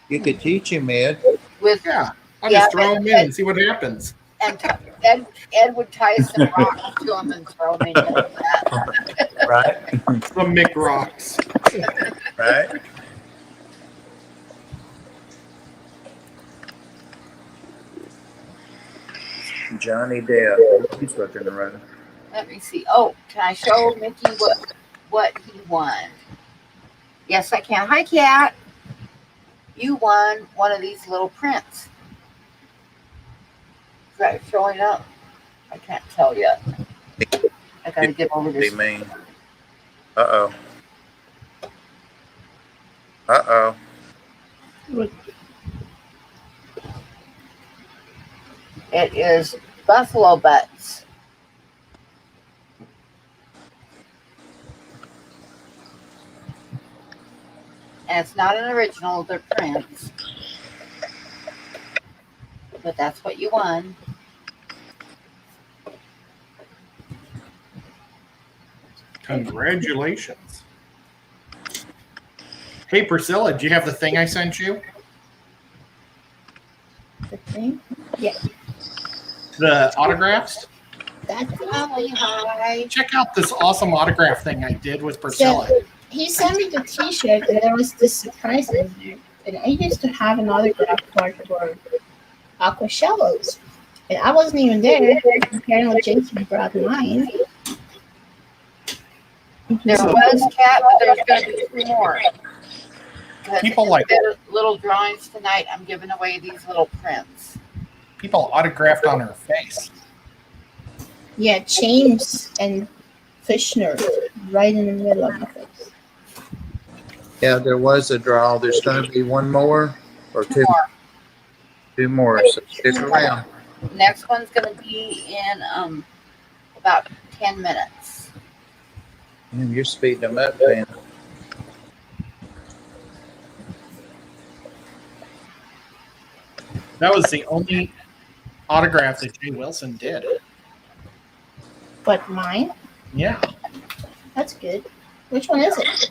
You could teach him, Ed. With Yeah. I'll Yeah, just throw him in and see what happens. and Ed would tie some rocks to him and throw him in. Right? The Mick rocks. Right? Johnny Depp. He's looking around. Let me see. Oh, can I show Mickey what he won? Yes, I can. Hi, Cat. You won one of these little prints. Is that showing up? I can't tell yet. I gotta get over Be this. mean. Uh-oh. Uh-oh. It is buffalo butts. And it's not an original, they're prints. But that's what you won. Congratulations. Hey, Priscilla, do you have the thing I sent you? The thing? Yeah. The autographs? That's Hi. Check out this awesome autograph thing I did with Priscilla. So he sent me the T-shirt, and there was this surprise in there. And I used to have an autograph card for Aqua Shallows, and I wasn't even there. Apparently, Jason brought mine. There was Cat, but there's going to be 2 more. People like little drawings tonight. I'm giving away these little prints. people autographed on her face. Yeah, James and Fishner right in the middle of my face. Yeah, there was a draw. There's going to be one more or 2 more. 2 more. So stick around. Next one's going to be in about 10 minutes. Man, you're speeding them up, man. That was the only autograph that Jay Wilson did. But mine? Yeah. That's good. Which one is it?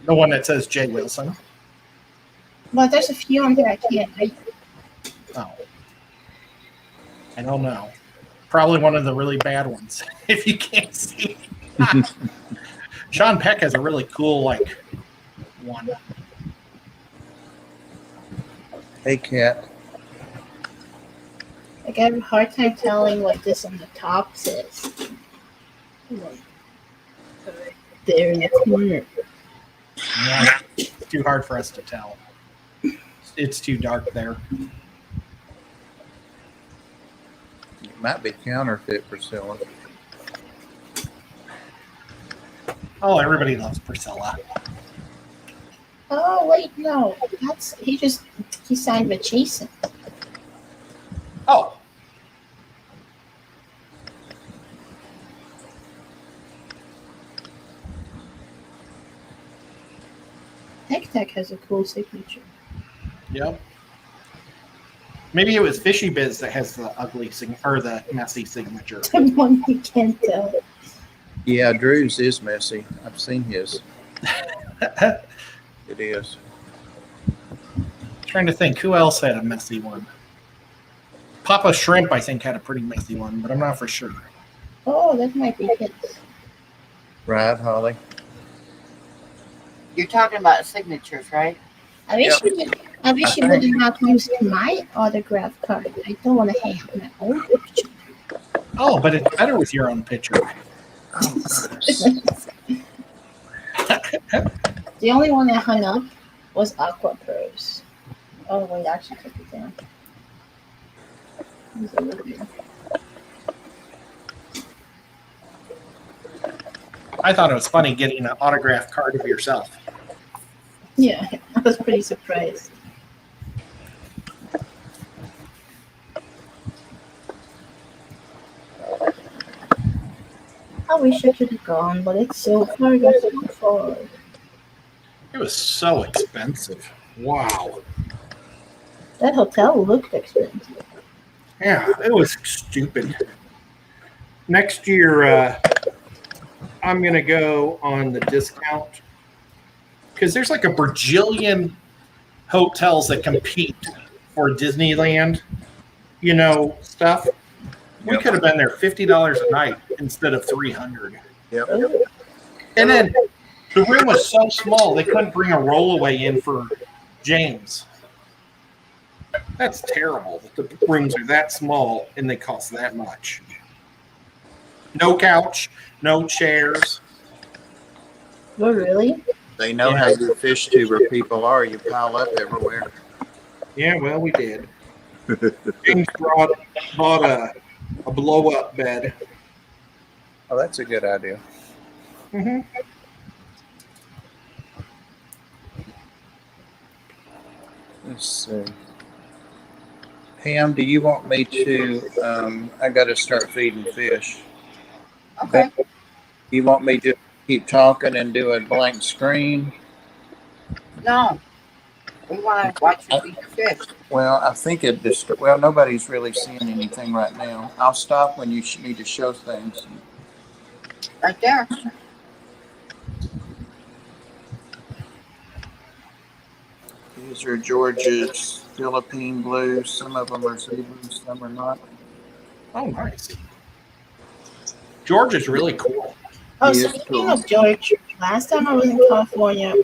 The one that says Jay Wilson. But there's a few on there I can't read. Oh. I don't know. Probably one of the really bad ones, if you can't see. Sean Peck has a really cool, one. Hey, Cat. Like, I have a hard time telling what this on the top says. Like, there in the corner. Yeah, it's too hard for us to tell. It's too dark there. It might be counterfeit, Priscilla. Oh, everybody loves Priscilla. Oh, wait, no. He signed with Jason. Oh. Tech has a cool signature. Yep. Maybe it was Fishy Biz that has the ugly or the messy signature. The one you can't tell. Yeah, Drew's is messy. I've seen his. It is. Trying to think who else had a messy one. Papa Shrimp, I think, had a pretty messy one, but I'm not for sure. Oh, that might be his. Right, Holly? You're talking about signatures, right? I wish you would not use my autograph card. I don't want to hang up my own picture. Oh, but it's better with your own picture. Oh, The only one I hung up was Aqua Pros. Oh, wait, I actually took it down. It was over there. I thought it was funny getting an autograph card of yourself. Yeah, I was pretty surprised. I wish I could have gone, but it's so far. I got so far. It was so expensive. Wow. That hotel looked expensive. Yeah, it was stupid. Next year, I'm going to go on the discount because there's like a bajillion hotels that compete for Disneyland, stuff. We could have been there $50 a night instead of $300. Yep. And then the room was so small they couldn't bring a rollaway in for James. That's terrible that the rooms are that small and they cost that much. No couch, no chairs. Oh, really? They know Yeah. how you fish tuber people are. You pile up everywhere. Yeah, well, we did. James bought a blow up bed. Oh, that's a good idea. Mm-hmm. Let's see. Pam, do you want me to? I got to start feeding fish. Okay. You want me to keep talking and do a blank screen? No, we want to watch you feed your fish. Well, I think it just. Well, nobody's really seeing anything right now. I'll stop when you need to show things. Right there. These are George's Philippine blues. Some of them are zebras, some are not. Oh, nice. George is really cool. Oh, He is speaking cool. of George, last time I was in California,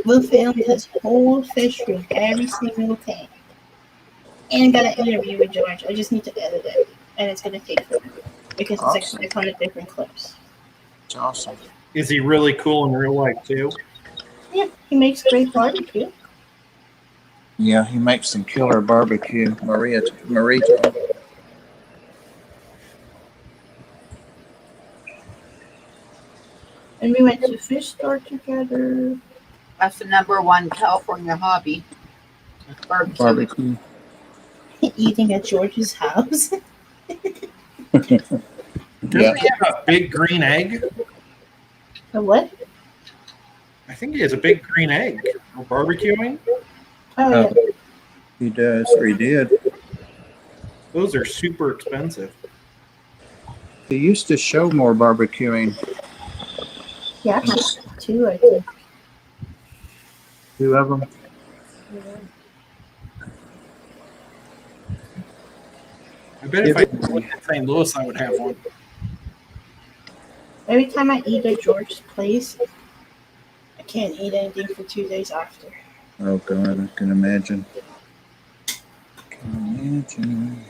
we filmed his whole fish room, every single tank. And got an interview with George. I just need to edit it. And it's going to take forever. Because it's Awesome. like 500 different clips. It's awesome. Is he really cool in real life, too? Yeah, he makes great barbecue. Yeah, he makes some killer barbecue. Marito. And we went to fish store together. That's the #1 California hobby. Barbecue. Barbecue. Eating at George's house. Doesn't Yeah. he have a big green egg? A what? I think he has a big green egg for barbecuing. Oh, yeah. He does, or he did. Those are super expensive. He used to show more barbecuing. Yeah, I have 2, I think. 2 of them. I bet if I lived in St. Louis, I would have one. Every time I eat at George's place, I can't eat anything for 2 days after. Oh God, I can imagine. Can imagine.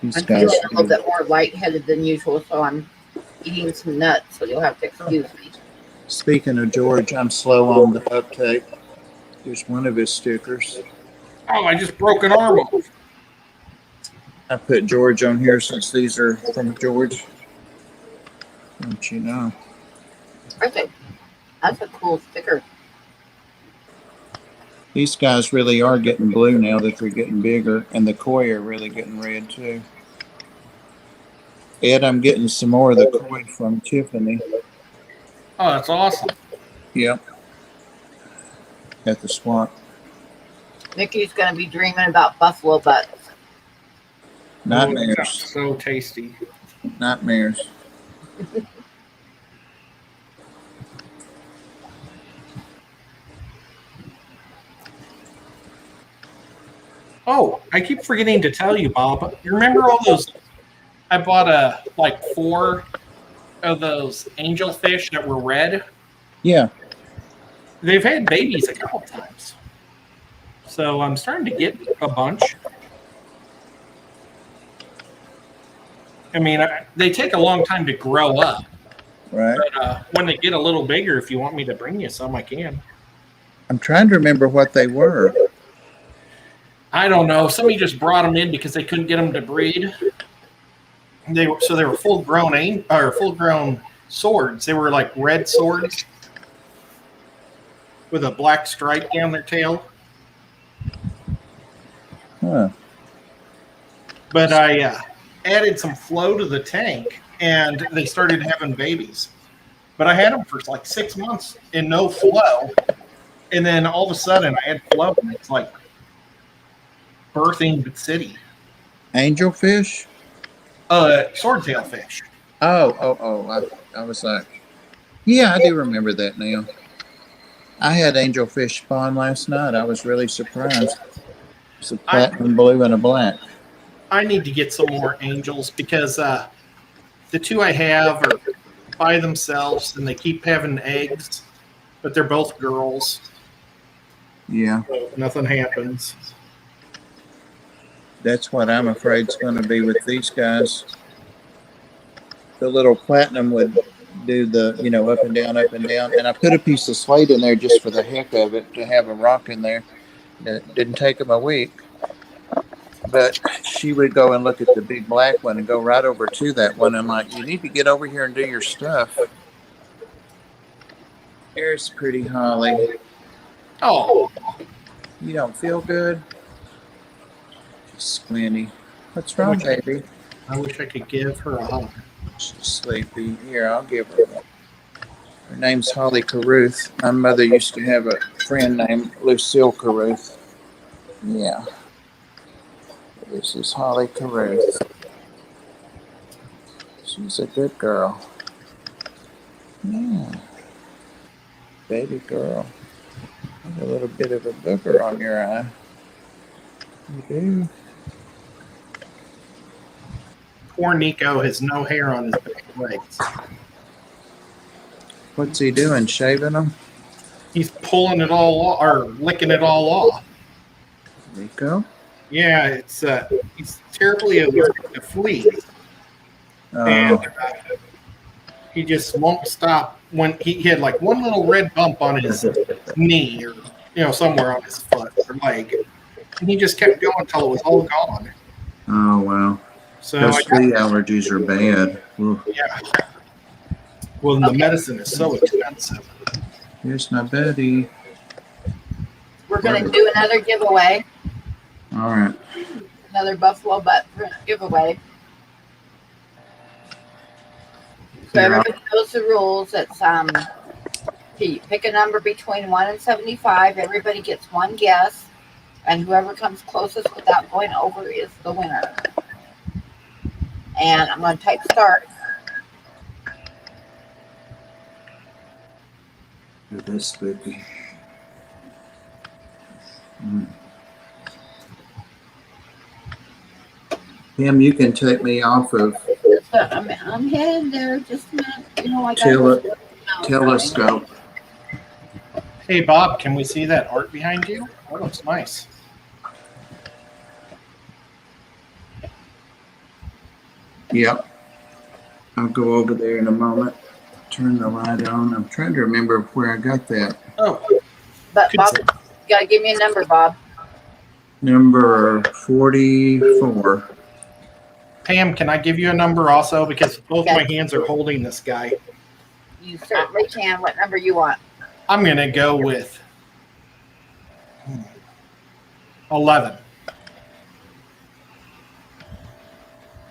These I'm guys. feeling a little bit more lightheaded than usual, so I'm eating some nuts, so you'll have to excuse me. Speaking of George, I'm slow on the uptake. Here's one of his stickers. Oh, I just broke an arm off. I put George on here since these are from George. Don't you know? That's a cool sticker. These guys really are getting blue now that they're getting bigger, and the koi are really getting red too. Ed, I'm getting some more of the koi from Tiffany. Oh, that's awesome. Yep. At the swamp. Mickey's going to be dreaming about buffalo butts. Oh, that Nightmares. sounds so tasty. Nightmares. Oh, I keep forgetting to tell you, Bob. You remember all those? I bought like 4 of those angelfish that were red. Yeah. They've had babies a couple times, so I'm starting to get a bunch. I mean, they take a long time to grow up, Right. but when they get a little bigger, if you want me to bring you some, I can. I'm trying to remember what they were. I don't know. Somebody just brought them in because they couldn't get them to breed. They were full grown swords. They were like red swords with a black stripe down their tail. Huh. But I added some flow to the tank, and they started having babies. But I had them for like 6 months and no flow, and then all of a sudden I had flow, and it's like birthing the city. Angelfish? Swordtail fish. Oh. I was like, yeah, I do remember that now. I had angelfish spawn last night. I was really surprised. It's a platinum blue and a black. I need to get some more angels because the 2 I have are by themselves and they keep having eggs, but they're both girls. Yeah, So nothing happens. that's what I'm afraid is going to be with these guys. The little platinum would do the, up and down, up and down. And I put a piece of slate in there just for the heck of it to have a rock in there. It didn't take them a week. But she would go and look at the big black one and go right over to that one. I'm like, you need to get over here and do your stuff. Here's pretty Holly. Oh, You don't feel good? She's squinty. What's wrong, baby? I wish I could give her a hug. She's sleepy. Here, I'll give her one. Her name's Holly Caruth. My mother used to have a friend named Lucille Caruth. Yeah. This is Holly Caruth. She's a good girl. Yeah. Baby girl. A little bit of a booger on your eye. You do? Poor Nico has no hair on his back legs. What's he doing? Shaving them? He's pulling it all off, or licking it all off. Nico? Yeah, it's he's terribly allergic to fleas, and he just won't stop. When he had like one little red bump on his knee, or somewhere on his foot or leg, and he just kept going until it was all gone. Oh, wow. So Those flea allergies are bad. Ooh. yeah. Well, the medicine is so expensive. Here's my buddy. We're going to do another giveaway, All right. another Buffalo Butt print giveaway. So everybody knows the rules. It's you pick a number between 1 and 75. Everybody gets one guess, and whoever comes closest without going over is the winner. And I'm going to type start. That's spooky. Pam, you can take me off of I'm headed there. Just a minute. telescope. Hey, Bob, can we see that art behind you? That looks nice. Yep. I'll go over there in a moment. Turn the light on. I'm trying to remember where I got that. Oh, But Bob, you got to give me a number, Bob. Number 44. Pam, can I give you a number also? Because both my hands are holding this guy. You certainly can. What number you want? I'm going to go with 11.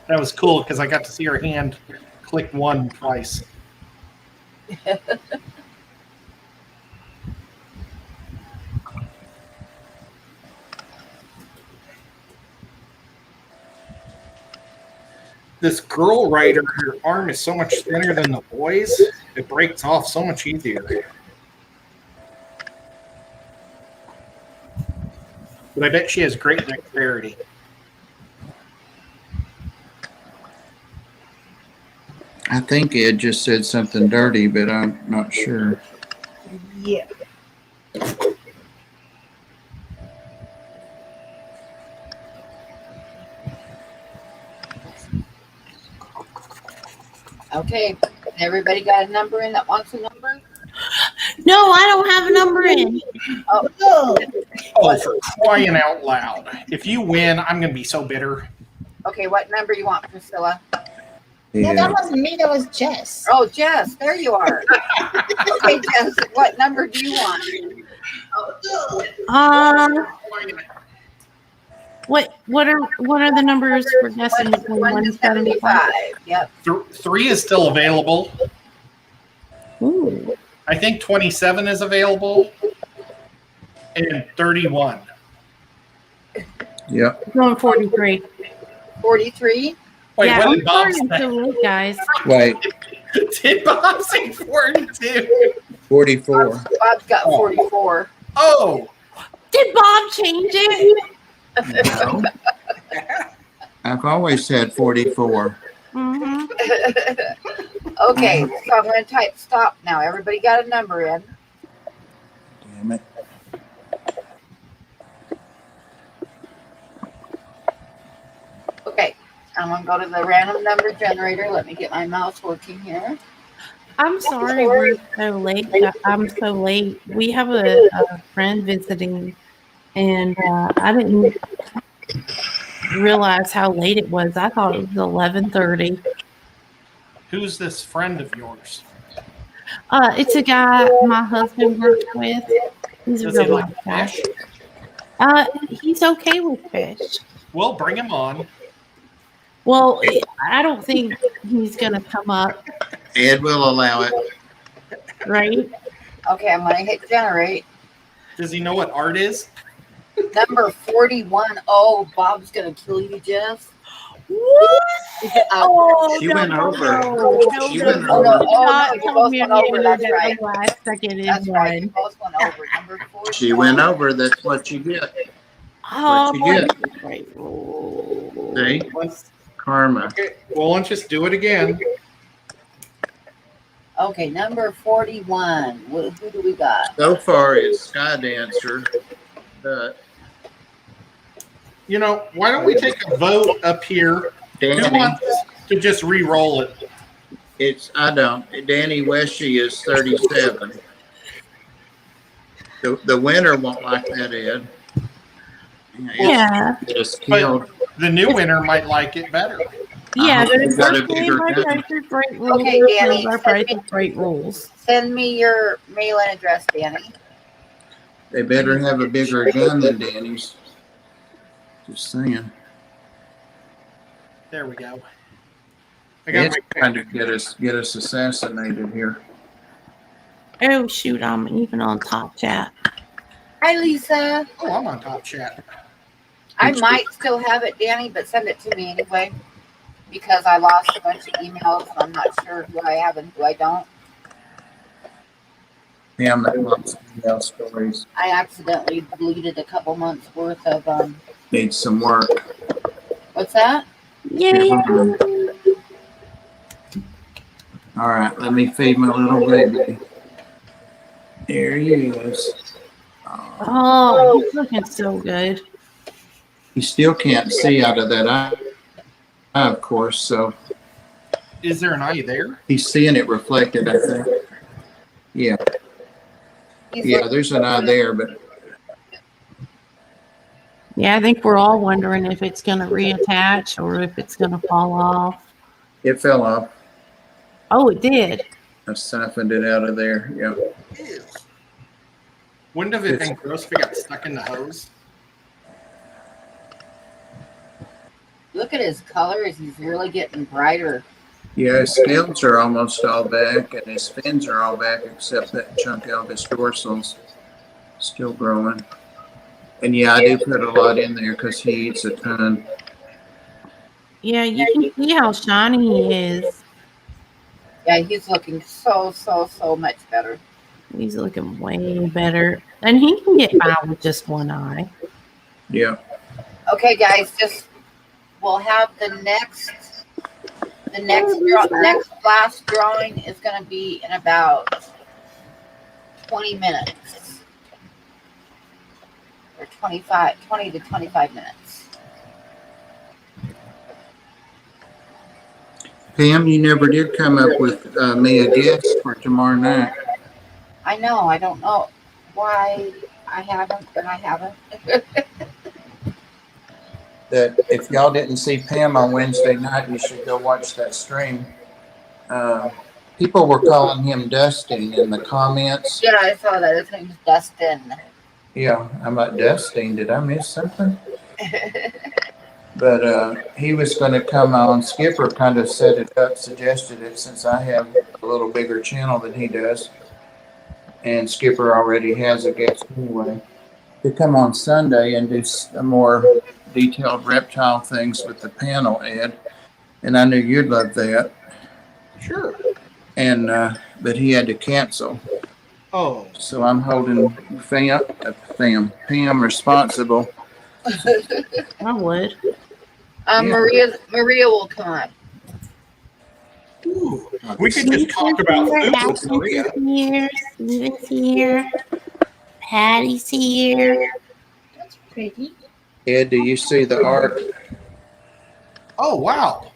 That was cool because I got to see her hand click 1 twice. This girl writer, her arm is so much thinner than the boys. It breaks off so much easier. But I bet she has great dexterity. I think Ed just said something dirty, but I'm not sure. Yeah. Okay. Everybody got a number in that wants a number? No, I don't have a number in. Oh, Oh, for crying out loud. If you win, I'm going to be so bitter. okay. What number you want, Priscilla? No, that wasn't me. That was Jess. Oh, Jess, there you are. Okay, Jess, what number do you want? What are the numbers for guessing between 1 to 75. Yep. 3 is still available. Ooh. I think 27 is available. And 31. Yep. Going 43. 43. Wait, Yeah, what I'm did Bob sorry I'm say? so late, guys. Wait, Did Bob say 42? 44. Bob's got 44. Oh, Did Bob change it? No. I've always had 44. Mm-hmm. Okay, so I'm going to type stop now. Everybody got a number in. Damn it. I'm gonna go to the random number generator. Let me get my mouse working here. I'm sorry we're so late. I'm so late. We have a friend visiting, and I didn't realize how late it was. I thought it was 11:30. Who's this friend of yours? It's a guy my husband works with. He's a Does he real like nice fish? guy. He's okay with fish. Well, bring him on. Well, I don't think he's gonna come up, Ed will allow it. right? Okay, I'm gonna hit generate. Does he know what art is? Number 41. Oh, Bob's gonna kill you, Jeff. What? Oh, She no, went no, over. no, She no, went no, over. do Oh, not no, you tell both me went I'm over. gonna That's get right. the last second in That's right. You one. both went over. Number 41. She went over. That's what you get. Oh, you boy. get. Great rules. See? Karma. Okay, well, let's just do it again. Okay, number 41. Who do we got? So far, it's Sky Dancer, but You know, why don't we take a vote up here? Who Danny, wants to just re-roll it? I don't. Danny Weshy is 37. The winner won't like that, Ed. Yeah. It's killed. The new winner might like it better. Yeah, but You it's got a our game bigger by gun. prices, great rules. Okay, Danny, Our prices, great rules. Send me your mailing address, Danny. They better have a bigger gun than Danny's. Just saying. There we go. I got It's trying to get us assassinated here. Oh, shoot, I'm even on top chat. Hi, Lisa. Oh, I'm on top chat. I might still have it, Danny, but send it to me anyway. Because I lost a bunch of emails and I'm not sure who I have and who I don't. Yeah, I'm not lots of email stories. I accidentally deleted a couple months worth of Needs some work. what's that? Yay! All right, let me feed my little baby. There he is. Oh, he's looking so good. He still can't see out of that eye, of course, so Is there an eye there? he's seeing it reflected, I think. Yeah, yeah, there's an eye there, but Yeah, I think we're all wondering if it's going to reattach or if it's going to fall off. it fell off. Oh, it did. I siphoned it out of there. Yeah. Wouldn't have it been gross if it got stuck in the hose? Look at his colors. He's really getting brighter. Yeah, his scales are almost all back, and his fins are all back except that chunk of his dorsal's still growing. And yeah, I do put a lot in there because he eats a ton. Yeah, you can see how shiny he is. Yeah, he's looking so much better. He's looking way better. And he can get by with just one eye. Yeah. Okay, guys, we'll have the next last drawing is going to be in about 20 minutes. Or 20 to 25 minutes. Pam, you never did come up with me a guest for tomorrow night. I know, I don't know why I haven't, but I haven't. That if y'all didn't see Pam on Wednesday night, you should go watch that stream. People were calling him Dustin in the comments. Yeah, I saw that. His name's Dustin. Yeah, I'm like, Dustin, did I miss something? But he was going to come on. Skipper kind of set it up, suggested it, since I have a little bigger channel than he does. And Skipper already has a guest anyway. To come on Sunday and do some more detailed reptile things with the panel, Ed. And I knew you'd love that. Sure. And but he had to cancel. Oh. So I'm holding Pam responsible. I would. Yeah. Maria will come up. Ooh. We could just talk about food with Maria. Here, Steven's here. Patty's here. That's pretty. Ed, do you see the art? Oh, wow.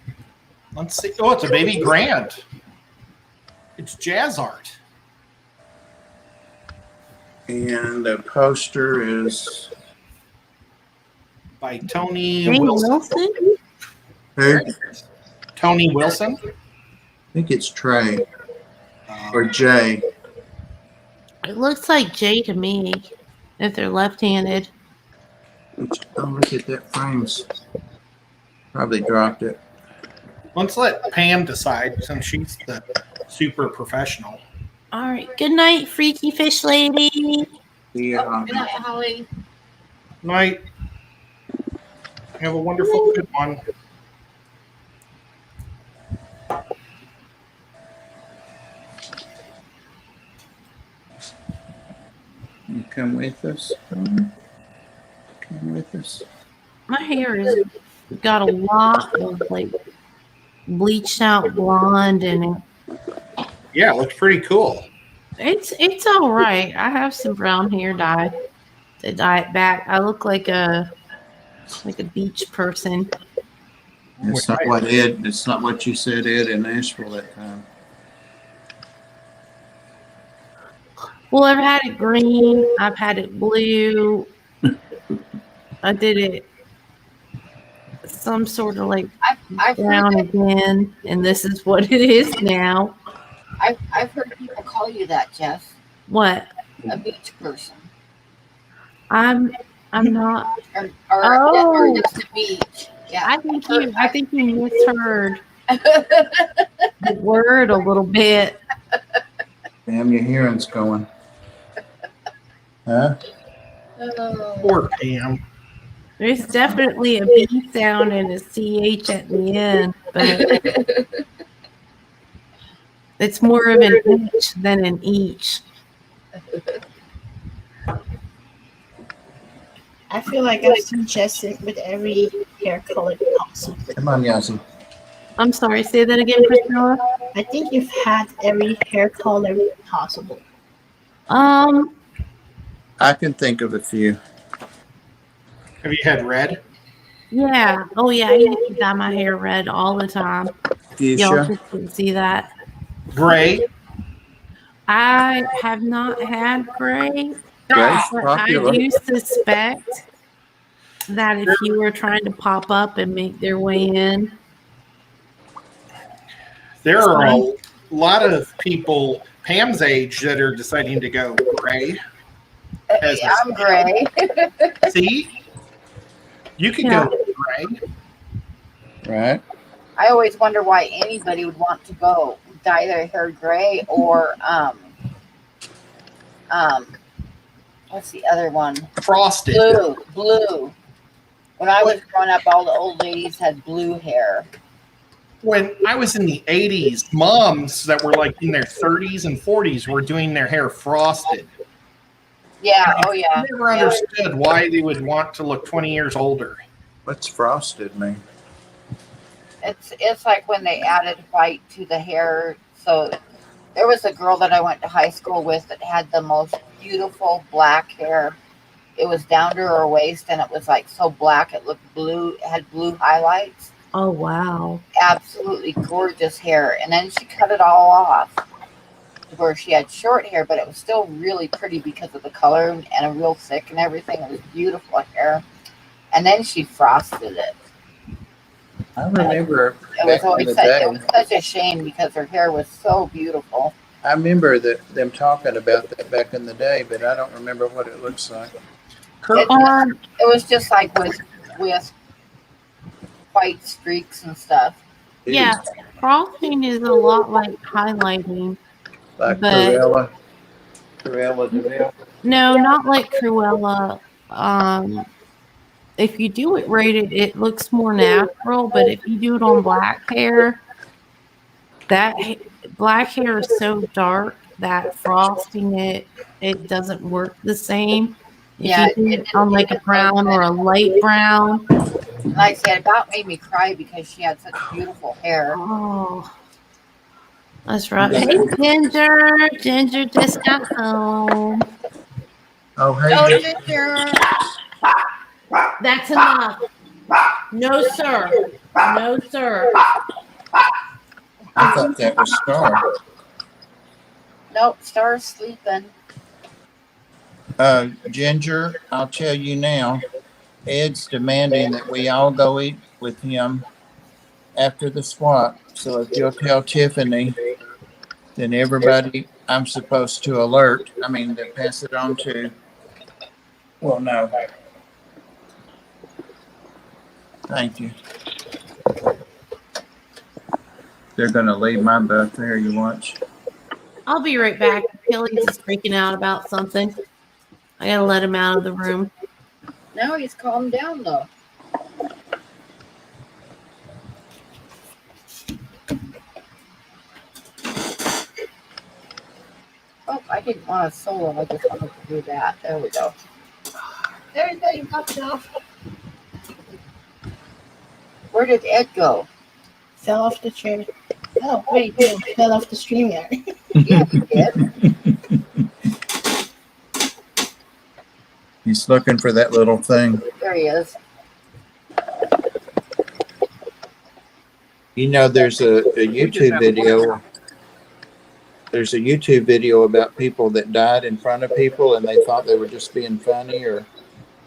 Let's see. Oh, it's a baby grand. It's jazz art. And the poster is By Tony Jane Wilson. Wilson? who? Tony Wilson. I think it's Trey or Jay. It looks like J to me, if they're left-handed. Oh, look at that frames. Probably dropped it. Let's let Pam decide since she's the super professional. All right. Good night, freaky fish lady. Yeah. Oh, good night, Holly. Night. Have a wonderful good one. You come with us. Come with us. My hair has got a lot of like bleached out blonde in it. Yeah, it looks pretty cool. It's all right. I have some brown hair dye to dye it back. I look like a beach person. It's not what Ed. It's not what you said, Ed, in Nashville that time. Well, I've had it green. I've had it blue. I did it some sort of like I've brown heard, again, and this is what it is now. I've heard people call you that, Jess. What? A beach person. I'm not. Or just a beach. Yeah. I think you misheard the word a little bit. Damn, your hearing's going. Huh? Oh. Poor Pam. There's definitely a B sound and a CH at the end, but it's more of an each than an each. I feel like I've suggested with every hair color possible. Come on, Yossi. I'm sorry, say that again, Priscilla. I think you've had every hair color possible. I can think of a few. Have you had red? Yeah. Oh, yeah. I used to dye my hair red all the time. Y'all Fuchsia. just didn't see that. Gray? I have not had gray, Gray's but I popular. do suspect that if you were trying to pop up and make their way in, There are a lot of people Pam's age that are deciding to go gray. I'm gray. See? You could Yeah. go gray. Right? I always wonder why anybody would want to go dye their hair gray or what's the other one? Frosted. Blue. When I was growing up, all the old ladies had blue hair. When I was in the 80s, moms that were like in their 30s and 40s were doing their hair frosted. Yeah, oh yeah. I never understood why they would want to look 20 years older. What's frosted mean? It's like when they added white to the hair. So there was a girl that I went to high school with that had the most beautiful black hair. It was down to her waist and it was like so black it looked blue. It had blue highlights. oh, wow. Absolutely gorgeous hair. And then she cut it all off where she had short hair, but it was still really pretty because of the color and a real thick and everything. It was beautiful hair. And then she frosted it. I remember It was back in always the such, day. it was such a shame because her hair was so beautiful. I remember them talking about that back in the day, but I don't remember what it looks like. It was just like with white streaks and stuff. Yeah. Frosting is a lot like highlighting. Like But- Cruella DeVille. No, not like Cruella. If you do it rated, it looks more natural. But if you do it on black hair, black hair is so dark that frosting it doesn't work the same. If Yeah, you do it on like a brown or a light brown. Like I said, it about made me cry because she had such beautiful hair. Oh, that's right. Hey, Ginger just got home. Oh, hey, Oh, Jim. Ginger. That's enough. No, sir. No, sir. I thought that was Star. Nope, Star's sleeping. Ginger, I'll tell you now, Ed's demanding that we all go eat with him after the swap. So if you'll tell Tiffany, then everybody I'm supposed to alert, to pass it on to, well, no. Thank you. They're going to leave my butt there, you watch. I'll be right back. Kelly's just freaking out about something. I gotta let him out of the room. Now he's calmed down though. Oh, I didn't want a solo. I just wanted to do that. There we go. Everybody popped off. Where did Ed go? Fell off the chair. Oh, wait, no, fell off the stream yard. Yeah, he did. He's looking for that little thing. There he is. You know, there's a YouTube video. There's a YouTube video about people that died in front of people and they thought they were just being funny or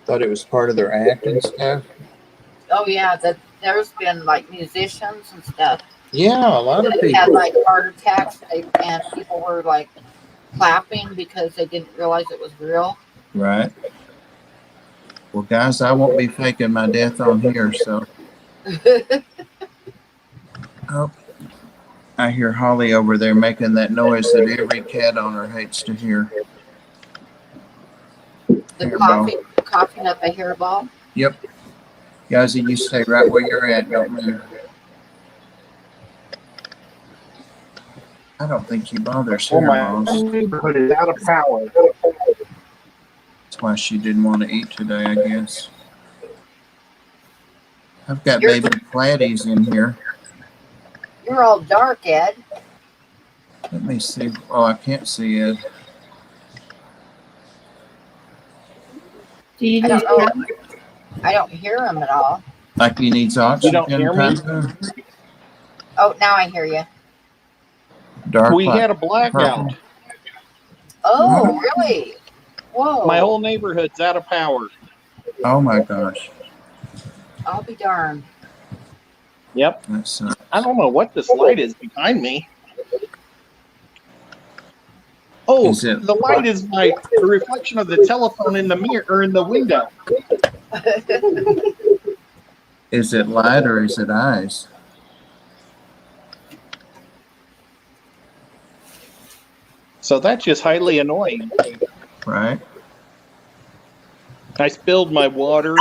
thought it was part of their act and stuff. Oh yeah, there's been like musicians and stuff. Yeah, a lot of Had people. like heart attacks and people were like clapping because they didn't realize it was real. Right. Well, guys, I won't be faking my death on here, so. Oh, I hear Holly over there making that noise that every cat owner hates to hear. The coughing up a hairball. Yep. Guys, you stay right where you're at. Don't move. I don't think he bothers Oh, my hairballs. neighborhood is out of power. That's why she didn't want to eat today, I guess. I've got You're- baby platies in here. You're all dark, Ed. Let me see. Oh, I can't see it. Do you I just don't have know. I don't hear him at all. Like he needs oxygen. You don't hear me? Papa? Oh, now I hear you. Dark We like had a blackout. purple. Oh, really? Whoa. My whole neighborhood's out of power. Oh my gosh. I'll be darned. Yep. That's I don't know what this light is behind me. Oh, Is it- the light is the reflection of the telephone in the mirror or in the window. is it light or is it eyes? So that's just highly annoying. Right? I spilled my water.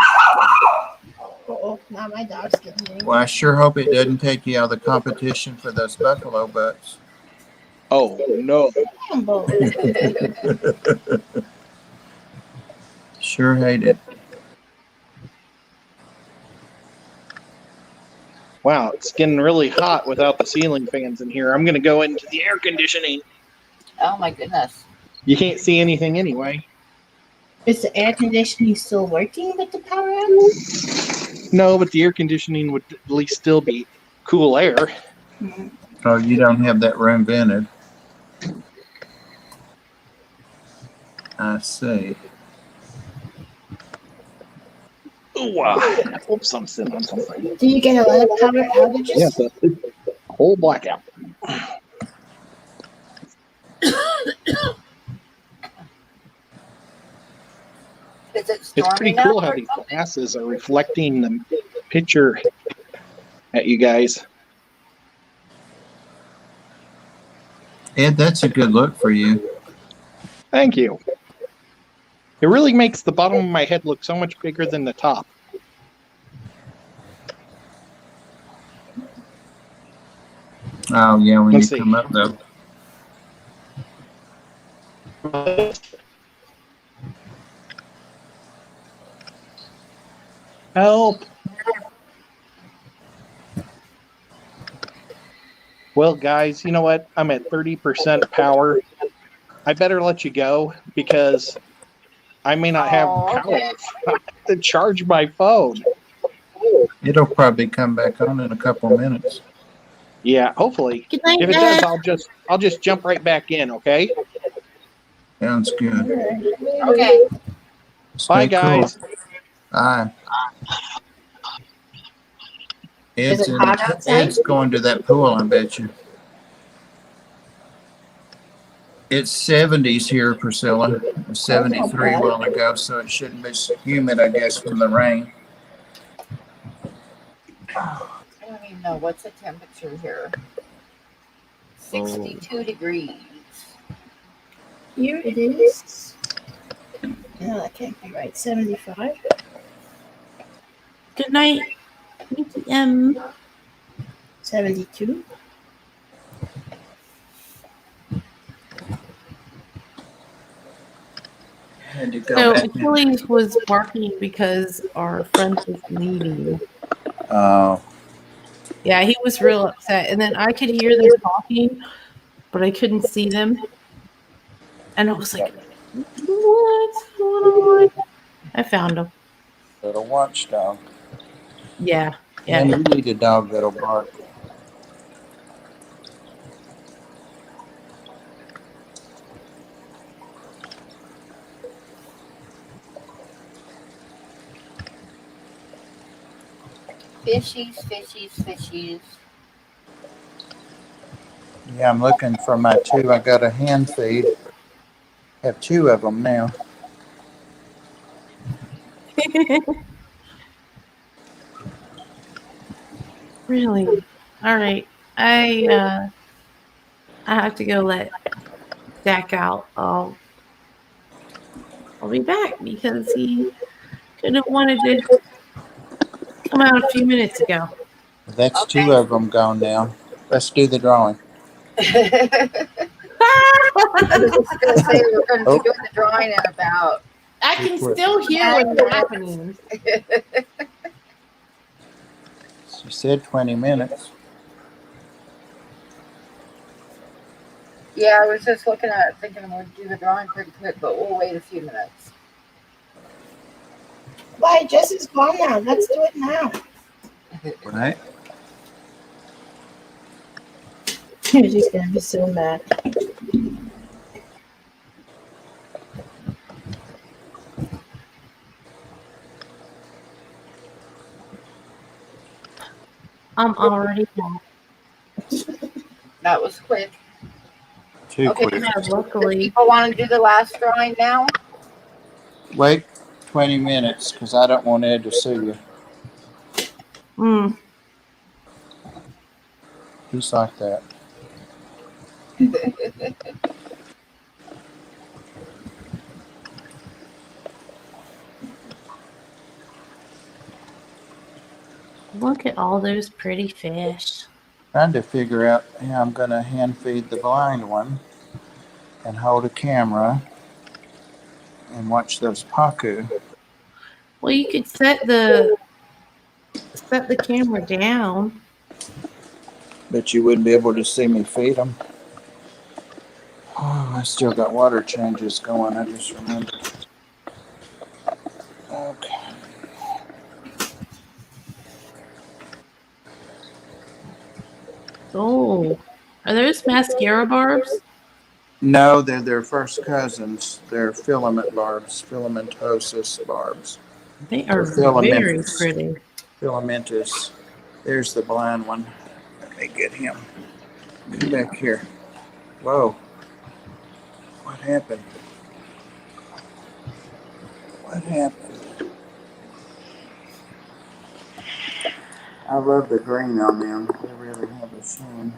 Oh, now my dog's getting me. Well, I sure hope it doesn't take you out of the competition for those buffalo butts. Oh, no. Rambo. Sure hate it. Wow, it's getting really hot without the ceiling fans in here. I'm going to go into the air conditioning. Oh my goodness. You can't see anything anyway. Is the air conditioning still working with the power out? No, but the air conditioning would at least still be cool air. Oh, you don't have that room vented. I see. Ooh, wow. Oops, I'm sitting on something. Do you get a lot of power outages? Yeah, it's a whole blackout. Is it It's storming pretty now cool or how these something? glasses are reflecting the picture at you guys. Ed, that's a good look for you. Thank you. It really makes the bottom of my head look so much bigger than the top. Oh, yeah, when Let's you see. come up, though. Help! Well, guys, you know what? I'm at 30% power. I better let you go because I may not have Oh, power okay. to charge my phone. It'll probably come back on in a couple minutes. Yeah, hopefully. Good night, If it does, Dad. I'll just jump right back in, okay? Sounds good. Okay. Bye, Stay cool. guys. Bye. Is it hot outside? Ed's going to that pool, I bet you. It's 70s here, Priscilla. It was 73 a while ago, so it shouldn't be so humid, I guess, from the rain. I don't even know what's the temperature here. 62 degrees. Here it is. No, that can't be right. 75. Good night. BTM. 72. Had to go So back in. Achilles was barking because our friend was leaving. Oh, Yeah, he was real upset. And then I could hear them talking, but I couldn't see them. And I was like, what's going on? I found him. little watchdog. Yeah. And Yeah. you need a dog that'll bark. Fishies, fishies, fishies. Yeah, I'm looking for my two. I got a hand feed. Have two of them now. Really? All right. I have to go let Zach out. I'll be back because he could have wanted to come out a few minutes ago. That's Okay. two of them gone now. Let's do the drawing. I was just going to say we're going to Oh. be doing the drawing in about. I can still hear what's happening. She said 20 minutes. Yeah, I was just looking at it, thinking we'll do the drawing pretty quick, but we'll wait a few minutes. Why, Jesse's gone now. Let's do it now. Right? She's going to be so mad. I'm already back. That was quick. Too Okay. quick. Yeah, Do luckily. people want to do the last drawing now? Wait 20 minutes because I don't want Ed to see you. He's like that. Look at all those pretty fish. Trying to figure out how I'm going to hand feed the blind one and hold a camera and watch those pacu. Well, you could set the camera down. But you wouldn't be able to see me feed them. Oh, I still got water changes going. I just remembered. Okay. Oh, are those mascara barbs? No, they're their first cousins. They're filament barbs, filamentosus barbs. They are Or very filamentous. pretty. Filamentous. There's the blind one. Let me get him. Come back here. Whoa. What happened? What happened? I love the green on them. They really have a shine.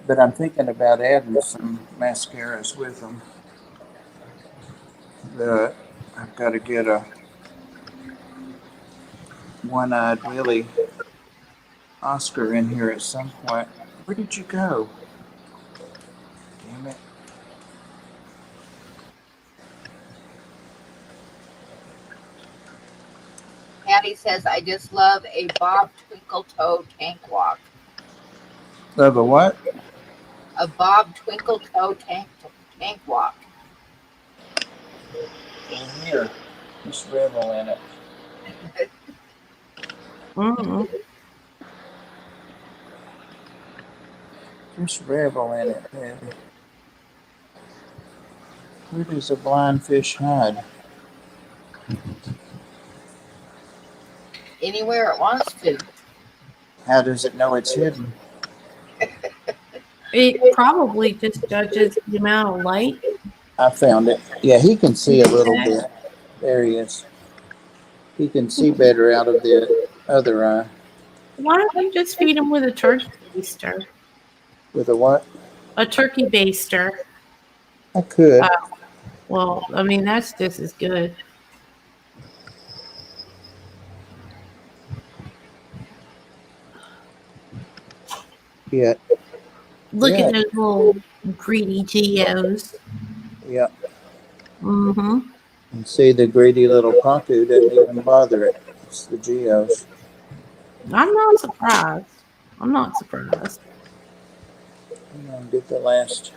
But I'm thinking about adding some mascaras with them. But I've got to get a one-eyed Willie Oscar in here at some point. Where did you go? Damn it. Patty says, I just love a Bob Twinkle Toe tank walk. Love a what? A Bob Twinkle Toe tank walk. In here. Just revel in it. Mm-mm. Just revel in it, baby. Where does a blind fish hide? Anywhere it wants to. How does it know it's hidden? It probably just judges the amount of light. I found it. Yeah, he can see a little Okay. bit. There he is. He can see better out of the other eye. Why don't you just feed him with a turkey baster? With a what? A turkey baster. I could. Well, I mean, that's just as good. Yeah. Look Yeah. at those little greedy geos. Yeah. Mm-hmm. And see, the greedy little Pacu doesn't even bother it. It's the Geos. I'm not surprised. I'm not surprised. I'm gonna get the last.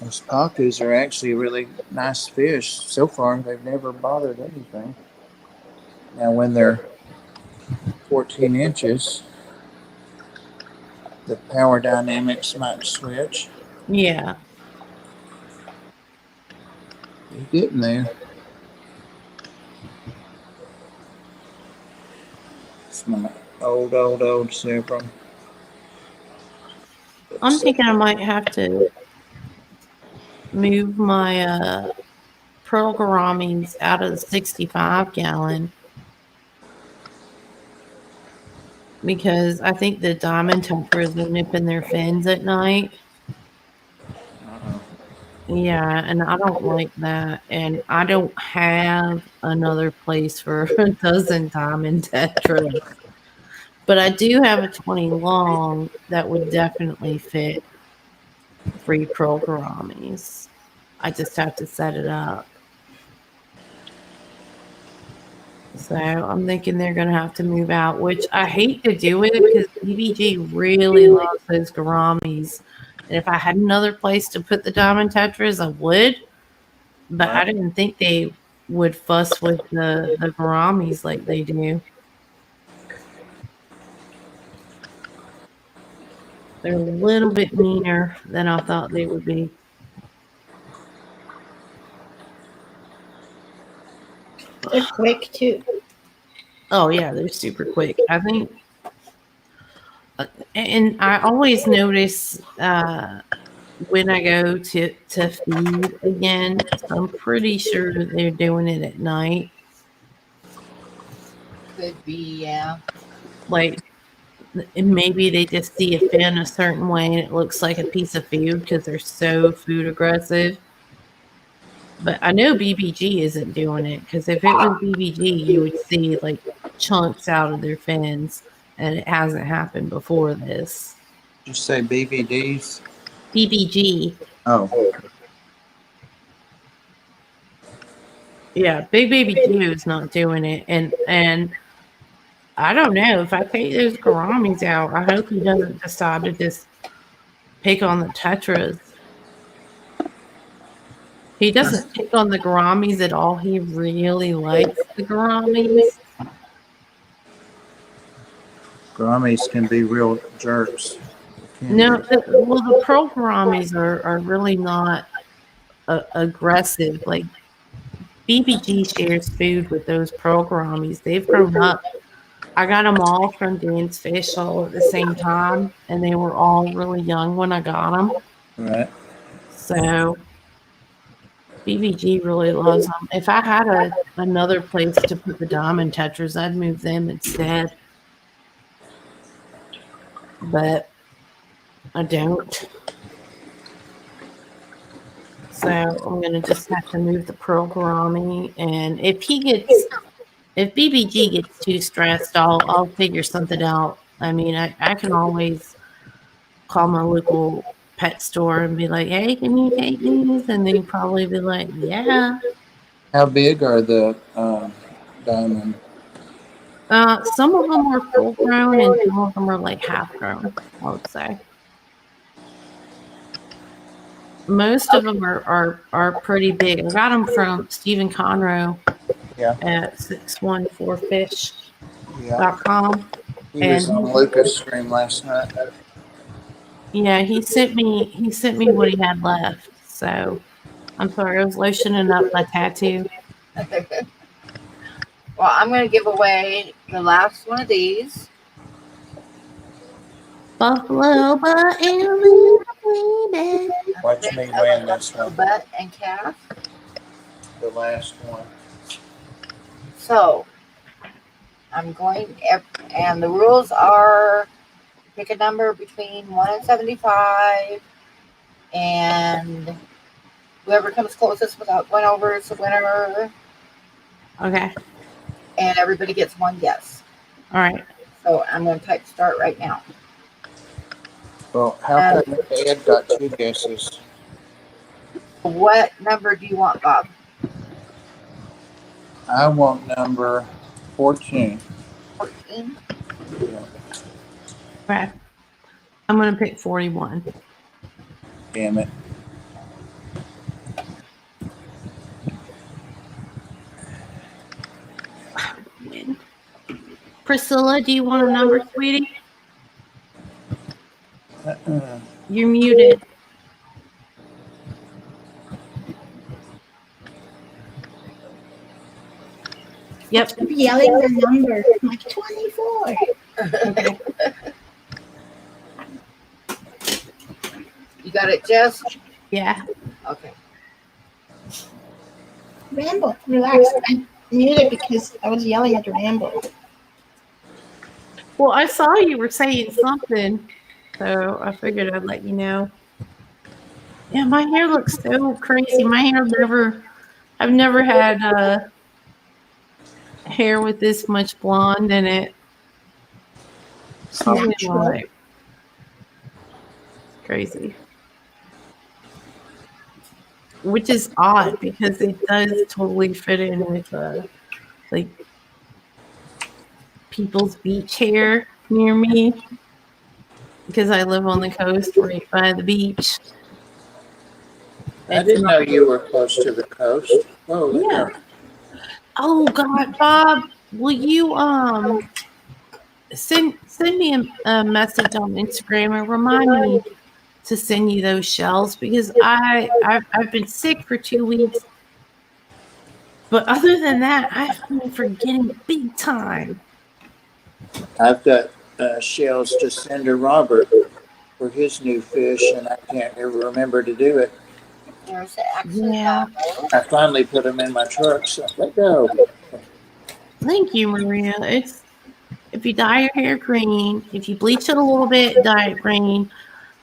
Those Pacus are actually really nice fish. So far, they've never bothered anything. Now, when they're 14 inches, the power dynamics might switch. Yeah. You're getting there. It's my old several. I'm thinking I might have to move my pearl gouramis out of the 65 gallon because I think the diamond tetras are nipping their fins at night. Uh-oh. Yeah, and I don't like that. And I don't have another place for a dozen diamond tetras. But I do have a 20 long that would definitely fit 3 pearl gouramis. I just have to set it up. So I'm thinking they're going to have to move out, which I hate to do it because BBG really loves those gouramis. And if I had another place to put the diamond tetras, I would. But I Right. didn't think they would fuss with the gouramis like they do. They're a little bit meaner than I thought they would be. They're quick too. Oh yeah, they're super quick. I think, and I always notice when I go to feed again. So I'm pretty sure that they're doing it at night. Could be, yeah. Like, and maybe they just see a fin a certain way and it looks like a piece of food because they're so food aggressive. But I know BBG isn't doing it because if it was BBG, you would see like chunks out of their fins, and it hasn't happened before this. Just say BVDs. BBG, Oh, yeah, Big Baby Geo is not doing it, and I don't know if I take those gouramis out. I hope he doesn't decide to just pick on the tetras. He doesn't pick on the gouramis at all. He really likes the gouramis. Grammys can be real jerks. Can No, be. well, the pearl gouramis are really not aggressive. Like BBG shares food with those pearl gouramis. They've grown up. I got them all from Dan's Fish all at the same time, and they were all really young when I got them. Right. So BBG really loves them. If I had another place to put the diamond tetras, I'd move them instead. But I don't. So I'm gonna just have to move the pearl gourami, and if BBG gets too stressed, I'll figure something out. I mean, I can always call my local pet store and be like, "Hey, can you take these?" And they probably be like, "Yeah." How big are the diamond? Some of them are full grown, and some of them are like half grown. I would say most of them are pretty big. I got them from Stephen Conroe Yeah. at 614fish.com. Yeah. He was And on Lucas stream last night. yeah, he sent me what he had left. So I'm sorry, I was lotioning up my tattoo. Well, I'm going to give away the last one of these. Buffalo butt and lean. Watch me win this one. Butt and calf. The last one. So I'm going, and the rules are pick a number between 1 and 75, and whoever comes closest without going over is the winner, Okay. and everybody gets one guess. All right. So I'm going to type start right now. Well, how come Ed got 2 guesses? What number do you want, Bob? I want number 14. 14? Yeah. Okay. I'm gonna pick 41. Damn it. Win. Priscilla, do you want a number, sweetie? You're muted. Yep. Keep yelling the number. I'm like 24. Okay. You got it, Jess? Yeah. Okay. Rambo, relax. I muted because I was yelling at Rambo. Well, I saw you were saying something, so I figured I'd let you know. Yeah, my hair looks so crazy. I've never had hair with this much blonde in it. It's natural. Like, crazy. Which is odd because it does totally fit in with like people's beach hair near me because I live on the coast right by the beach. I didn't know you were close to the coast. Oh, yeah. Oh God, Bob, will you send me a message on Instagram and remind me to send you those shells because I've been sick for 2 weeks. But other than that, I've been forgetting big time. I've got shells to send to Robert for his new fish, and I can't ever remember to do it. There's actually Yeah. I finally put them in my truck, so let go. Thank you, Maria. It's if you dye your hair green, if you bleach it a little bit, dye it green,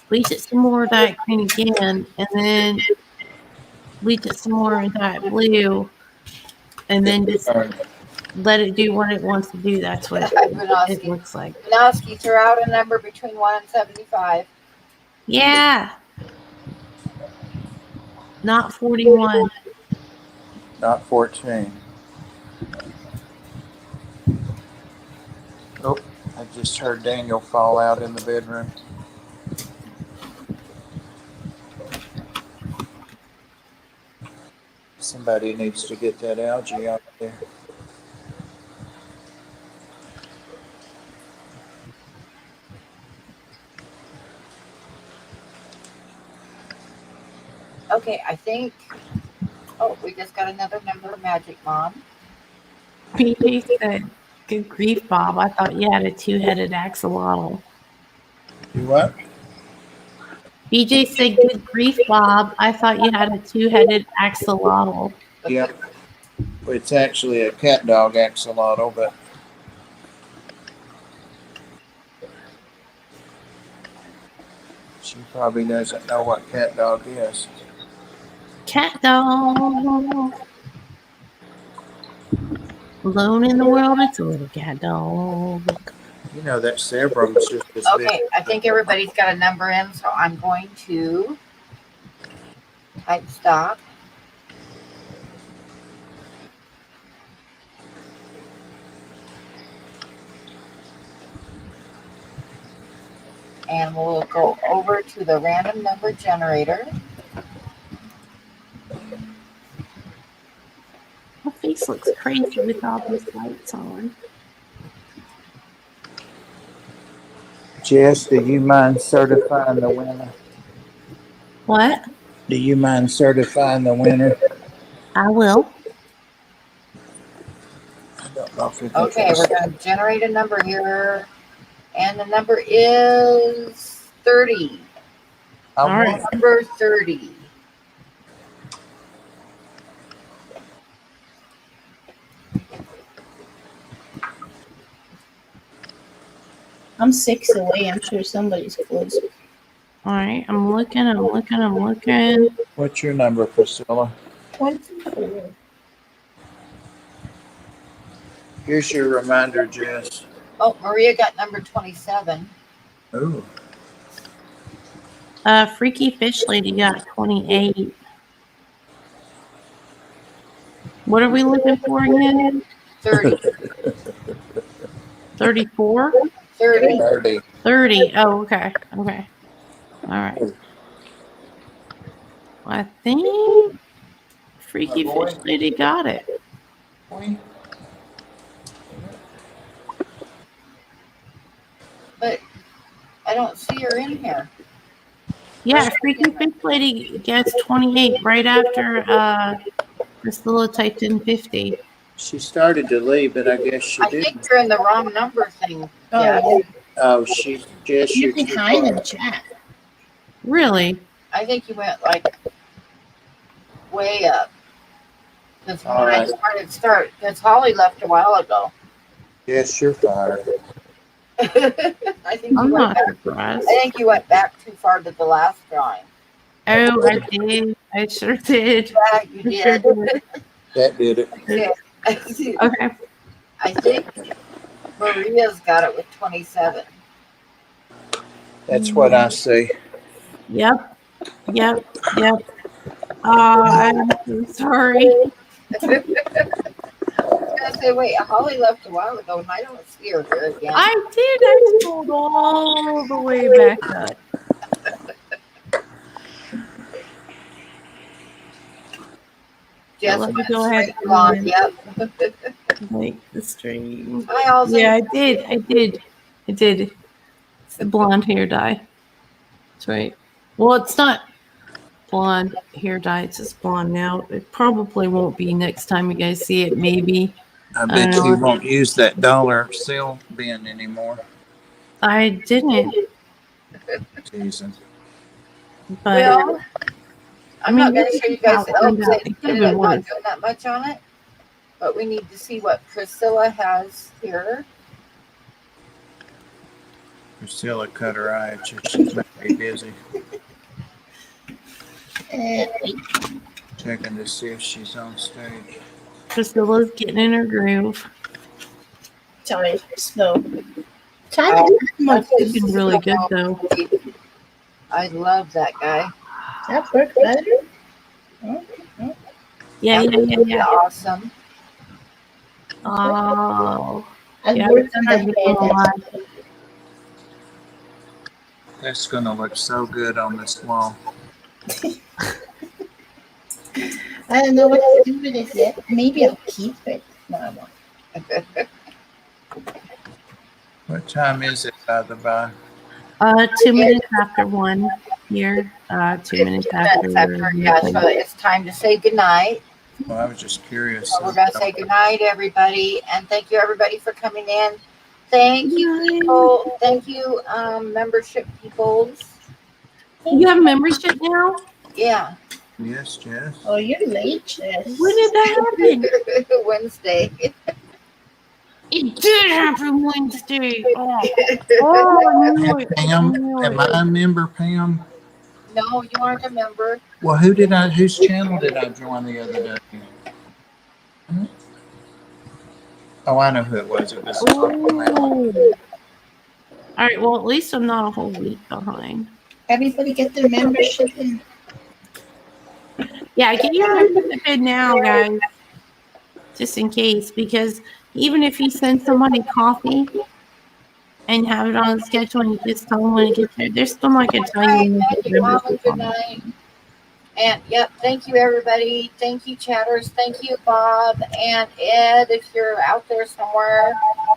bleach it some more, dye it green again, and then bleach it some more and dye it blue, and then just let it do what it wants to do. That's what it looks like. Minoski, throw out a number between 1 and 75. Yeah. Not 41. Not 14. Oh, I just heard Daniel fall out in the bedroom. Somebody needs to get that algae out there. Okay, I think. Oh, we just got another number, Magic Mom. PJ said, "Good grief, Bob! I thought you had a 2-headed axolotl." You what? BJ said, "Good grief, Bob! I thought you had a 2-headed axolotl." Yeah, it's actually a cat dog axolotl, but she probably doesn't know what cat dog is. Cat dog. Alone in the world, it's a little cat dog. You know that Sebrum's just as big. Okay, I think everybody's got a number in, so I'm going to type stop. And we'll go over to the random number generator. Fluffy. face looks crazy with all these lights on. Jess, do you mind certifying the winner? What? Do you mind certifying the winner? I will. I don't know if it Okay, we're going to generate a number here. And the number is 30. I All right. want Number 30. I'm 6 away. I'm sure somebody's close. All right. I'm looking. What's your number, Priscilla? 24. Here's your reminder, Jess. Oh, Maria got number 27. Ooh. Freaky Fish Lady got 28. What are we looking for again? 30. 34? 30. 30. 30. Oh, okay. Okay. All right. Well, I think Freaky My boy. Fish Lady got it. But I don't see her in here. Yeah, Freaky Fish Lady gets 28 right after Priscilla typed in 50. She started to leave, but I guess she I didn't. think you're in the wrong number thing. Oh, Yeah. yeah. Oh, Jess, You're you're too behind in far. the chat. Really? I think you went like way up. Because when All I right. started, because Holly left a while ago. Yes, you're fired. I think I'm you went not back. surprised. I think you went back too far to the last drawing. Oh, I did. I sure did. Yeah, you I sure did. did. That did it. Okay. I think Maria's got it with 27. That's what I say. Yep. I'm so sorry. I was gonna say, wait, Holly left a while ago, and I don't see her here again. I did. I scrolled all the way back up. Just let me went go ahead straight and blonde. Yep. make the stream. Hi, Halsey. Yeah, I did. It's the blonde hair dye. That's right. Well, it's not blonde hair dye. It's just blonde now. It probably won't be next time you guys see it. Maybe. I I bet don't you know. won't use that dollar sale bin anymore. I didn't. Teasing. But Well, I'm not going to this show you is how guys it the turned elves. out. They It could have ended been up not worse. doing that much on it. But we need to see what Priscilla has here. Priscilla cut her eye. She's very busy Wait. checking to see if she's on stage. Priscilla's getting in her groove. Sorry, slow. Time is not much. It's been really good though. I love that guy. That work better? Yeah. Awesome. Oh. I've Yeah, worked on I've that been a lot. head. That's going to look so good on this wall. I don't know what to do with it yet. Maybe I'll keep it. No, I won't. What time is it, by the by? 2 minutes after 1 here. 2 minutes after. Yeah, so it's time to say goodnight. Well, I was just curious. So we're going to say goodnight, everybody. And thank you, everybody, for coming in. Thank you, people. Thank you, membership peoples. You have membership now? Yeah. Yes, Jess. Oh, you're late, Jess. When did that happen? Wednesday. It did happen Wednesday. Oh, And Pam, am I a member, Pam? No, you aren't a member. Well, whose channel did I join the other day? Oh, I know who it was. It was. All right. Well, at least I'm not a whole week behind. Everybody get their membership in. Yeah, get your membership in now, guys. Just in case, because even if you send somebody coffee and have it on the schedule and you just tell them when it gets there, they're still not going to tell you when Thank you get you, Mama. membership Good on it. night. And yep, thank you everybody. Thank you chatters. Thank you Bob and Ed if you're out there somewhere.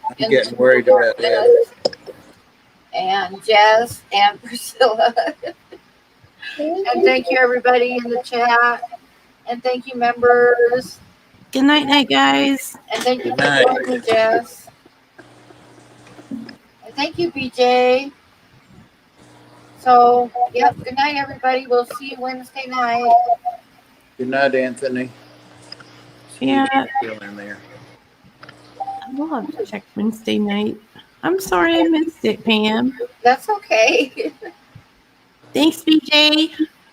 I'm getting worried about that. And Jess and Priscilla. And thank you everybody in the chat. And thank you members. Good night, guys. And thank you Good for night. joining me, Jess. And thank you, BJ. So, yep, good night everybody. We'll see you Wednesday night. Good night, Anthony. Yeah. Still in there. We'll have to check Wednesday night. I'm sorry I missed it, Pam. That's okay. Thanks, BJ.